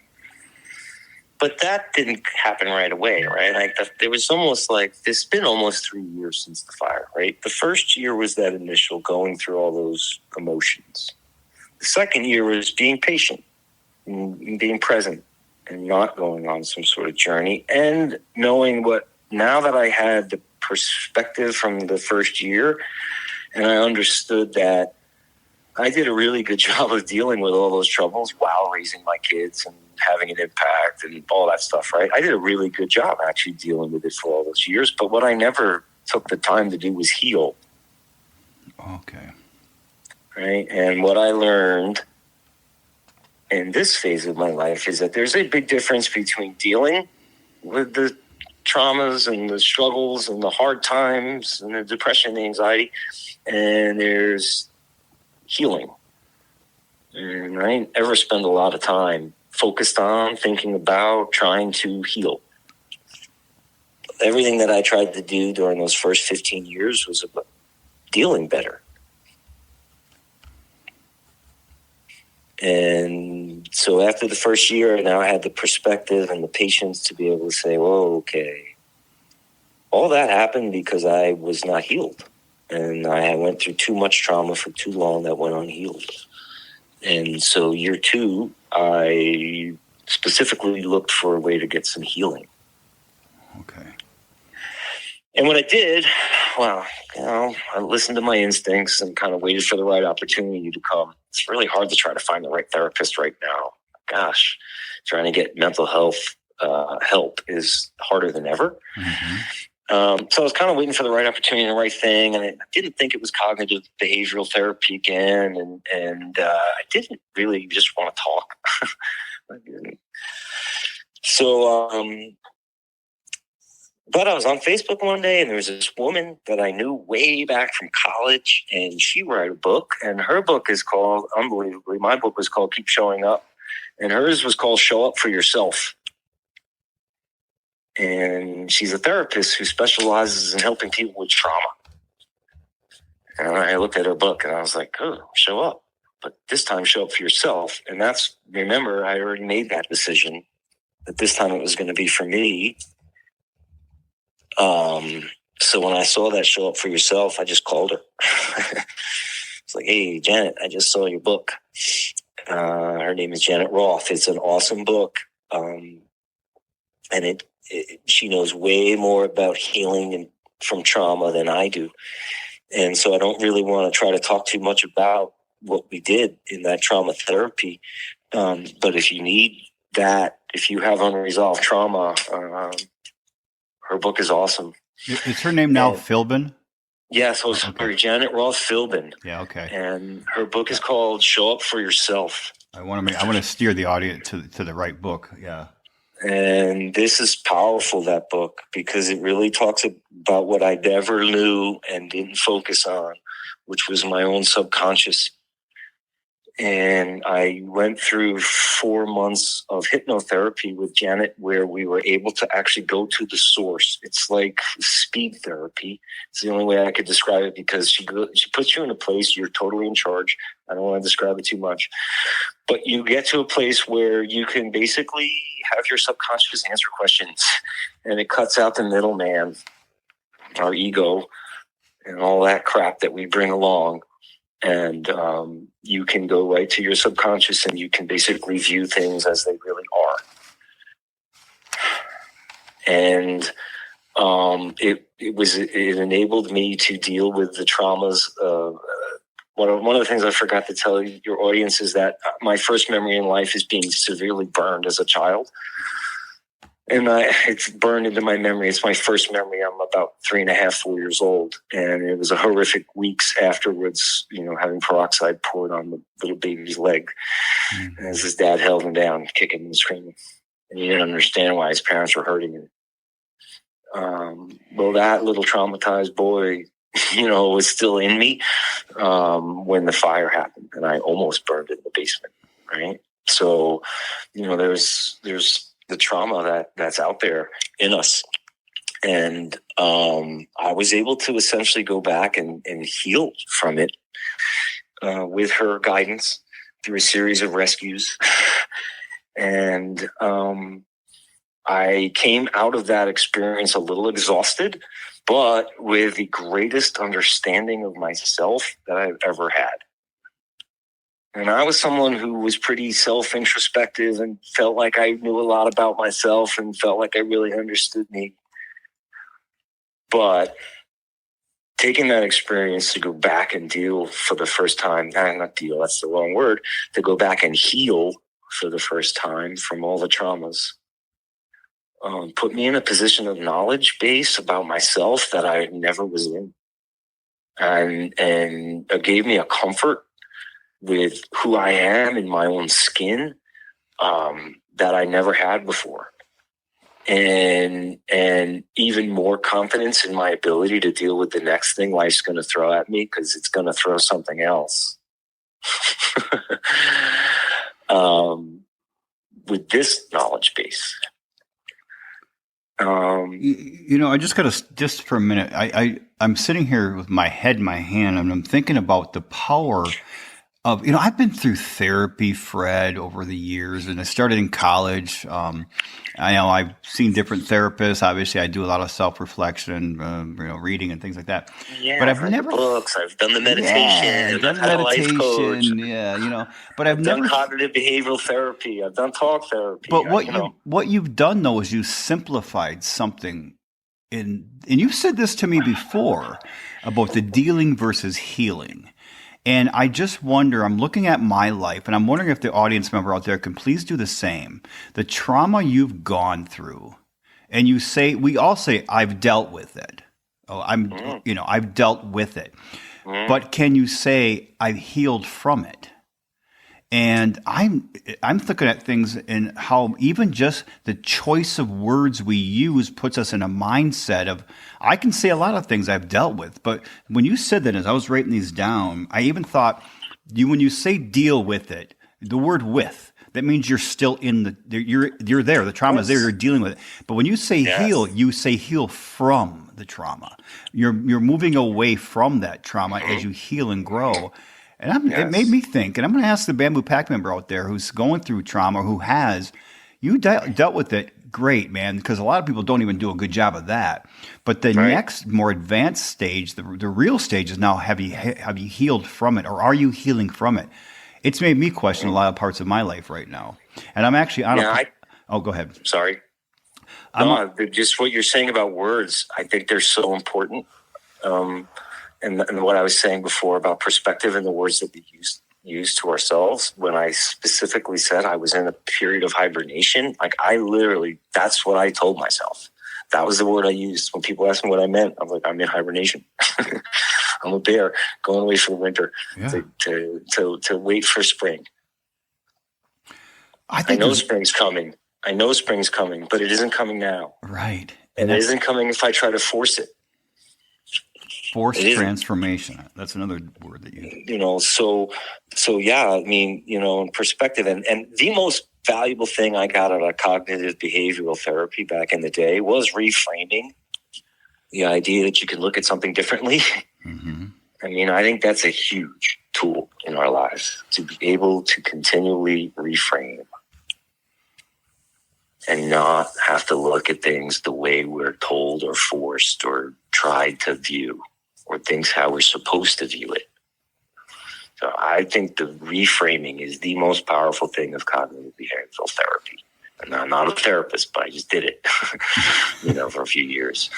But that didn't happen right away, right? Like there was almost like it's been almost 3 years since the fire, right? The first year was that initial going through all those emotions. The second year was being patient and being present and not going on some sort of journey and knowing now that I had the perspective from the first year and I understood that I did a really good job of dealing with all those troubles while raising my kids and having an impact and all that stuff, right? I did a really good job actually dealing with it for all those years. But what I never took the time to do was heal. Okay. Right? And what I learned in this phase of my life is that there's a big difference between dealing with the traumas and the struggles and the hard times and the depression and the anxiety, and there's healing. And I didn't ever spend a lot of time focused on, thinking about, trying to heal. Everything that I tried to do during those first 15 years was about dealing better. And so after the first year, I now had the perspective and the patience to be able to say, well, okay, all that happened because I was not healed. And I went through too much trauma for too long that went unhealed. And so year 2, I specifically looked for a way to get some healing. Okay. And what I did, well, I listened to my instincts and kind of waited for the right opportunity to come. It's really hard to try to find the right therapist right now. Gosh, trying to get mental health help is harder than ever. Mm-hmm. So I was kind of waiting for the right opportunity and the right thing, and I didn't think it was cognitive behavioral therapy again, and I didn't really just want to talk. I didn't. So, but I was on Facebook one day, and there was this woman that I knew way back from college, and she wrote a book, and her book is called, unbelievably, my book was called Keep Showing Up, and hers was called Show Up for Yourself. And she's a therapist who specializes in helping people with trauma. And I looked at her book and I was like, oh, show up. But this time, show up for yourself. And that's, remember, I already made that decision that this time it was going to be for me. So when I saw that show up for yourself, I just called her. It's like, hey, Janet, I just saw your book. Her name is Janet Roth. It's an awesome book. And she knows way more about healing from trauma than I do. And so I don't really want to try to talk too much about what we did in that trauma therapy. But if you need that, if you have unresolved trauma, her book is awesome. Is her name now Philbin? Yes, okay. Janet Roth Philbin. Yeah, okay. And her book is called Show Up for Yourself. I want to steer the audience to the right book. Yeah. And this is powerful, that book, because it really talks about what I never knew and didn't focus on, which was my own subconscious. And I went through 4 months of hypnotherapy with Janet where we were able to actually go to the source. It's like speed therapy. It's the only way I could describe it, because she puts you in a place, you're totally in charge. I don't want to describe it too much. But you get to a place where you can basically have your subconscious answer questions, and it cuts out the middleman, our ego, and all that crap that we bring along. And you can go right to your subconscious, and you can basically view things as they really are. And it enabled me to deal with the traumas. One of the things I forgot to tell your audience is that my first memory in life is being severely burned as a child. And it's burned into my memory. It's my first memory. I'm about 3.5, 4 years old. And it was a horrific weeks afterwards, having peroxide poured on the little baby's leg. Mm-hmm. As his dad held him down, kicking and screaming. And he didn't understand why his parents were hurting him. Well, that little traumatized boy, was still in me when the fire happened. And I almost burned in the basement, right? So, there's the trauma that's out there in us. And I was able to essentially go back and heal from it with her guidance through a series of rescues. And I came out of that experience a little exhausted, but with the greatest understanding of myself that I've ever had. And I was someone who was pretty self-introspective and felt like I knew a lot about myself and felt like I really understood me. But taking that experience to go back and deal for the first time, not deal, that's the wrong word, to go back and heal for the first time from all the traumas, put me in a position of knowledge base about myself that I never was in. And it gave me a comfort with who I am in my own skin that I never had before. And even more confidence in my ability to deal with the next thing life's going to throw at me, because it's going to throw something else. With this knowledge base. I just for a minute, I'm sitting here with my head in my hand, and I'm thinking about the power I've been through therapy, Fred, over the years, and I started in college. I know I've seen different therapists. Obviously, I do a lot of self-reflection, reading and things like that. Yeah, But I've read the books. I've done the meditation. Done I've had a life coach. Yeah, but I've done never cognitive behavioral therapy. I've done talk therapy. But what you've done though is you simplified something, and you've said this to me before about the dealing versus healing. And I just wonder, I'm looking at my life, and I'm wondering if the audience member out there can please do the same. The trauma you've gone through, and we all say, I've dealt with it. Oh, I've dealt with it. But can you say, I've healed from it? And I'm looking at things in how even just the choice of words we use puts us in a mindset of, I can say a lot of things I've dealt with, but when you said that, as I was writing these down, I even thought when you say deal with it, the word with, that means you're still you're there. The trauma is there. You're dealing with it. But when you say heal, you say heal from the trauma. You're moving away from that trauma as you heal and grow. And it made me think, and I'm going to ask the Bamboo Pack member out there who's going through trauma, you dealt with it, great, man, because a lot of people don't even do a good job of that. But the next more advanced stage, the real stage is now, have you healed from it, or are you healing from it? It's made me question a lot of parts of my life right now. And I'm actually on go ahead. Sorry. Just what you're saying about words, I think they're so important. And what I was saying before about perspective and the words that we use to ourselves, when I specifically said I was in a period of hibernation, that's what I told myself. That was the word I used. When people asked me what I meant, I'm like, I'm in hibernation. I'm a bear going away for the winter to wait for spring. I know spring's coming. But it isn't coming now. Right. And it isn't coming if I try to force it. Forced transformation. That's another word that you so yeah, in perspective. And the most valuable thing I got out of cognitive behavioral therapy back in the day was reframing. The idea that you can look at something differently. Mm-hmm. I think that's a huge tool in our lives, to be able to continually reframe and not have to look at things the way we're told or forced or tried to view, or things how we're supposed to view it. So I think the reframing is the most powerful thing of cognitive behavioral therapy. And I'm not a therapist, but I just did it, for a few years.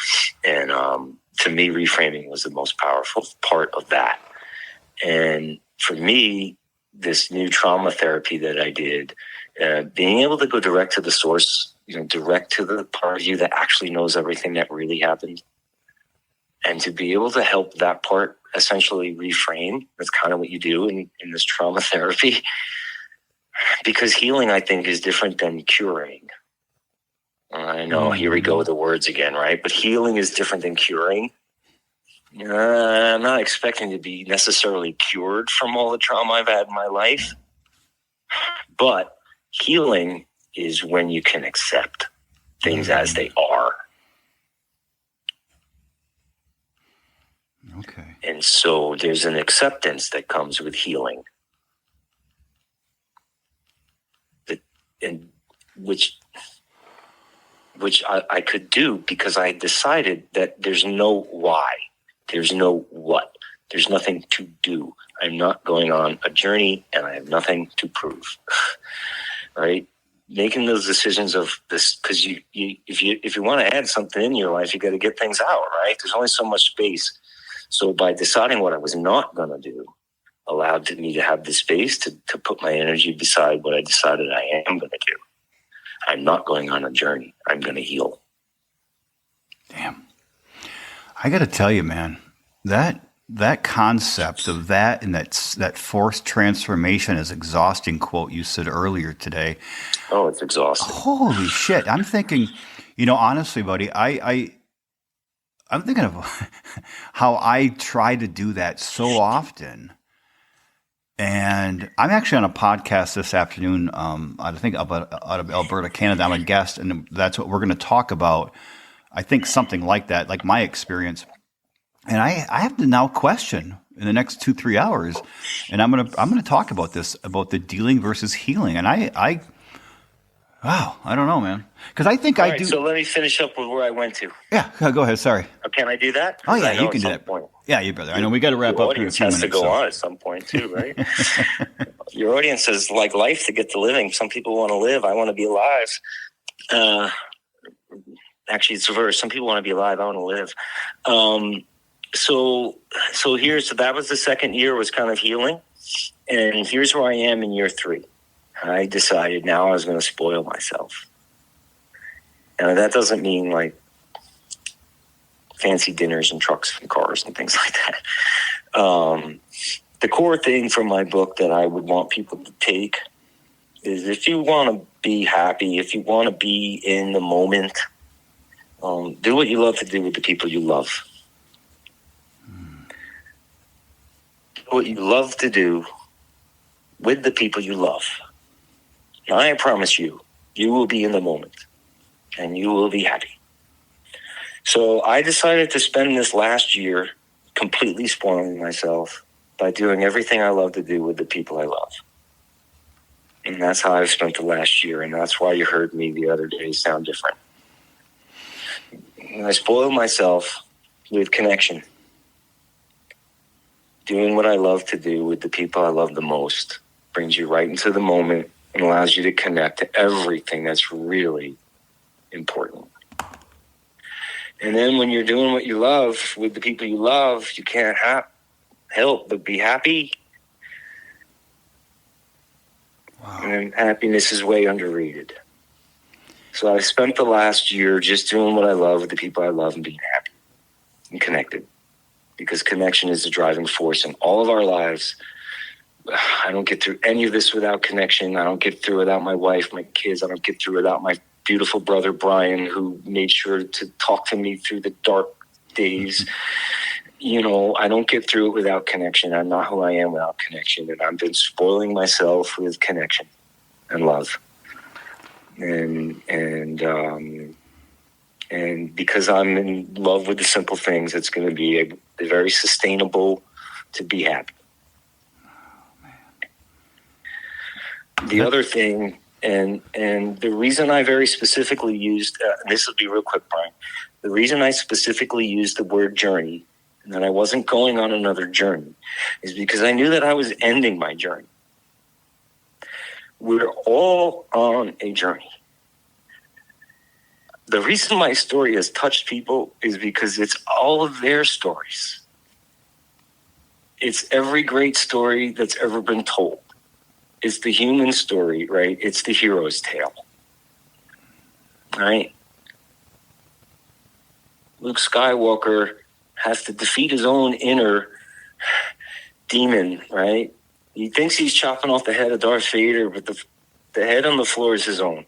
And to me, reframing was the most powerful part of that. And for me, this new trauma therapy that I did, being able to go direct to the source, direct to the part of you that actually knows everything that really happened, and to be able to help that part essentially reframe. That's kind of what you do in this trauma therapy. Because healing, I think, is different than curing. I know, here we go with the words again, right? But healing is different than curing. I'm not expecting to be necessarily cured from all the trauma I've had in my life. But healing is when you can accept things as they are. Okay. And so there's an acceptance that comes with healing, which I could do because I decided that there's no why, there's no what, there's nothing to do. I'm not going on a journey, and I have nothing to prove. Right? Making those decisions of this, because if you want to add something in your life, you got to get things out. Right? There's only so much space. So by deciding what I was not going to do, allowed me to have the space to put my energy beside what I decided I am going to do. I'm not going on a journey. I'm going to heal. Damn. I got to tell you, man, that concept of that and that forced transformation is exhausting quote you said earlier today. Oh, it's exhausting. Holy shit. I'm thinking, honestly, buddy, I'm thinking of how I try to do that so often. And I'm actually on a podcast this afternoon, I think out of Alberta, Canada. I'm a guest, and that's what we're going to talk about. I think something like that, like my experience. And I have to now question, in the next 2-3 hours, and I'm gonna talk about this, about the dealing versus healing. And I don't know, man, because I think I do. So let me finish up with where I went to. Yeah, go ahead. Sorry. Can I do that? Oh yeah, you can do that. Point. Yeah, you brother. I know we got to wrap up here in a few minutes. Has to go on at some point too, right? Your audience is like life to get to living. Some people want to live. I want to be alive. Actually, it's reverse. Some people want to be alive. I want to live. So that was the second year, was kind of healing. And here's where I am in year 3. I decided now I was going to spoil myself. And that doesn't mean like fancy dinners and trucks and cars and things like that. The core thing from my book that I would want people to take is, if you want to be happy, if you want to be in the moment, do what you love to do with the people you love. Do what you love to do with the people you love. And I promise you, you will be in the moment and you will be happy. So I decided to spend this last year completely spoiling myself by doing everything I love to do with the people I love. And that's how I've spent the last year, and that's why you heard me the other day sound different. And I spoiled myself with connection. Doing what I love to do with the people I love the most brings you right into the moment and allows you to connect to everything that's really important. And then when you're doing what you love with the people you love, you can't help but be happy. Wow. And happiness is way underrated. So I spent the last year just doing what I love with the people I love and being happy and connected. Because connection is the driving force in all of our lives. I don't get through any of this without connection. I don't get through without my wife, my kids. I don't get through without my beautiful brother, Brian, who made sure to talk to me through the dark days. I don't get through it without connection. I'm not who I am without connection. And I've been spoiling myself with connection and love. And because I'm in love with the simple things, it's going to be very sustainable to be happy. The other thing, and the reason I very specifically used, this will be real quick, Brian. The reason I specifically used the word journey, and that I wasn't going on another journey, is because I knew that I was ending my journey. We're all on a journey. The reason my story has touched people is because it's all of their stories. It's every great story that's ever been told. It's the human story, right? It's the hero's tale, right? Luke Skywalker has to defeat his own inner demon, right? He thinks he's chopping off the head of Darth Vader, but the head on the floor is his own.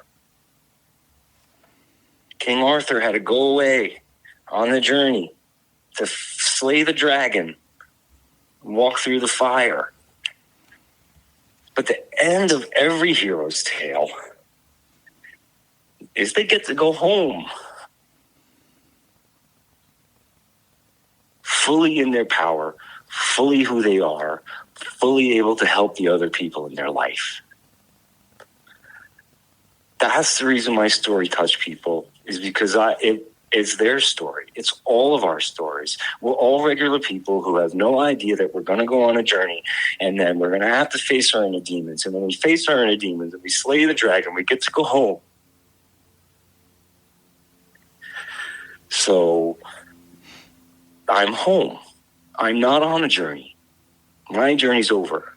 King Arthur had to go away on the journey to slay the dragon and walk through the fire. But the end of every hero's tale is they get to go home, fully in their power, fully who they are, fully able to help the other people in their life. That's the reason my story touched people, is because it's their story. It's all of our stories. We're all regular people who have no idea that we're going to go on a journey, and then we're going to have to face our inner demons. And when we face our inner demons and we slay the dragon, we get to go home. So I'm home. I'm not on a journey. My journey's over.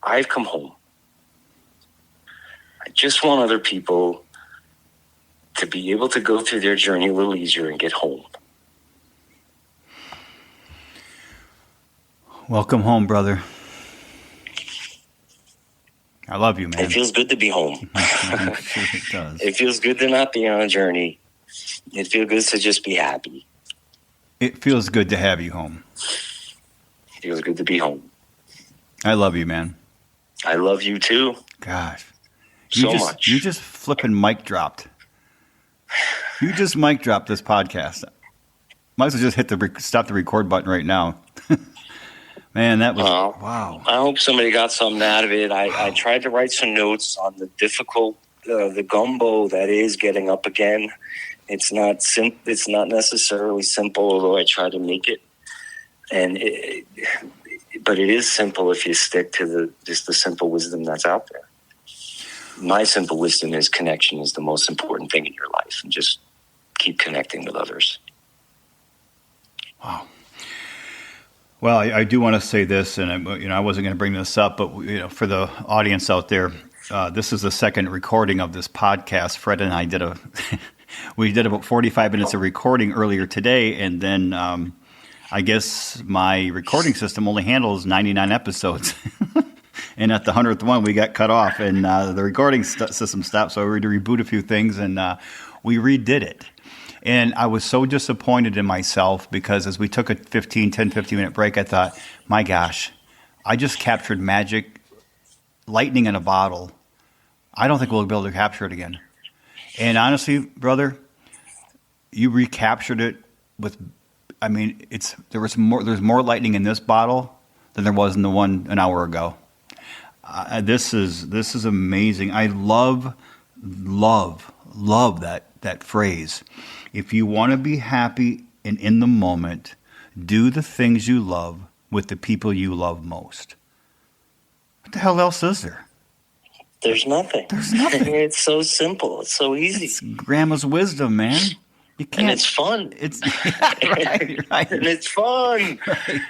I've come home. I just want other people to be able to go through their journey a little easier and get home. Welcome home, brother. I love you, man. It feels good to be home. It does. It feels good to not be on a journey. It feels good to just be happy. It feels good to have you home. It feels good to be home. I love you, man. I love you too. Gosh. Much. You just flipping mic dropped. You just mic dropped this podcast. Might as well just hit the stop the record button right now. Man, that was, wow. I hope somebody got something out of it. I tried to write some notes on the difficult, the gumbo that is getting up again. It's not It's not necessarily simple, although I try to make it. But it is simple if you stick to just the simple wisdom that's out there. My simple wisdom is connection is the most important thing in your life, and just keep connecting with others. Wow. Well, I do want to say this, and I wasn't going to bring this up, but for the audience out there, this is the second recording of this podcast. Fred and I we did about 45 minutes of recording earlier today, and then I guess my recording system only handles 99 episodes. And at the 100th one, we got cut off, and the recording system stopped, so we had to reboot a few things, and we redid it. And I was so disappointed in myself because as we took a 10-15-minute break, I thought, my gosh, I just captured magic, lightning in a bottle. I don't think we'll be able to capture it again. And honestly, brother, you recaptured it there's more lightning in this bottle than there was in the one an hour ago. This is amazing. I love that phrase. If you want to be happy and in the moment, do the things you love with the people you love most. What the hell else is there? There's nothing. It's so simple. It's so easy. It's grandma's wisdom, man. You can't. And it's fun. It's right. And it's fun. Right.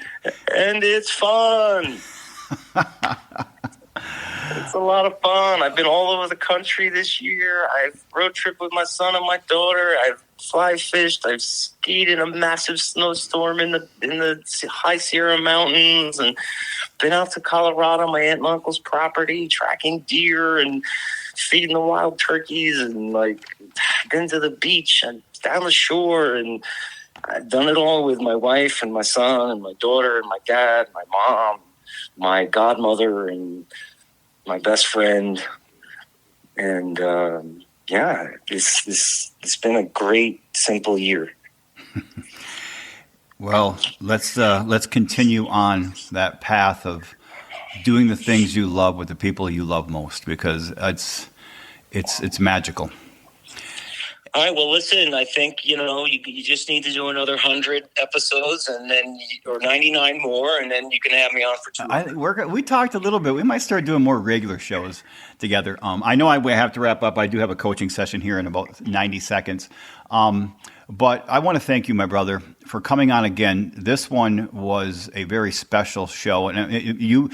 And it's fun. It's a lot of fun. I've been all over the country this year. I've road tripped with my son and my daughter. I've fly fished. I've skied in a massive snowstorm in the high Sierra Mountains, and been out to Colorado, my aunt and uncle's property, tracking deer and feeding the wild turkeys, and been to the beach and down the shore, and I've done it all with my wife and my son and my daughter and my dad, my mom, my godmother, and my best friend. And it's been a great, simple year. Well, let's continue on that path of doing the things you love with the people you love most, because it's magical. All right. Well, listen, I think, you just need to do another 100 episodes or 99 more, and then you can have me on for 2 more. We talked a little bit. We might start doing more regular shows together. I know I have to wrap up. I do have a coaching session here in about 90 seconds. But I want to thank you, my brother, for coming on again. This one was a very special show, and you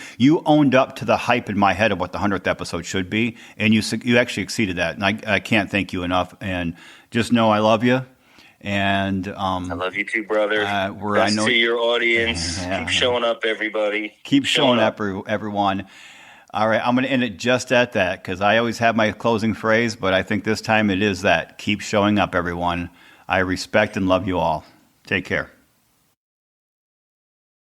owned up to the hype in my head of what the 100th episode should be, and you actually exceeded that. And I can't thank you enough. And just know I love you. And I love you too, brother. Best to your audience. Yeah. Keep showing up, everybody. Keep showing up, everyone. All right, I'm going to end it just at that, because I always have my closing phrase, but I think this time it is that. Keep showing up, everyone. I respect and love you all. Take care.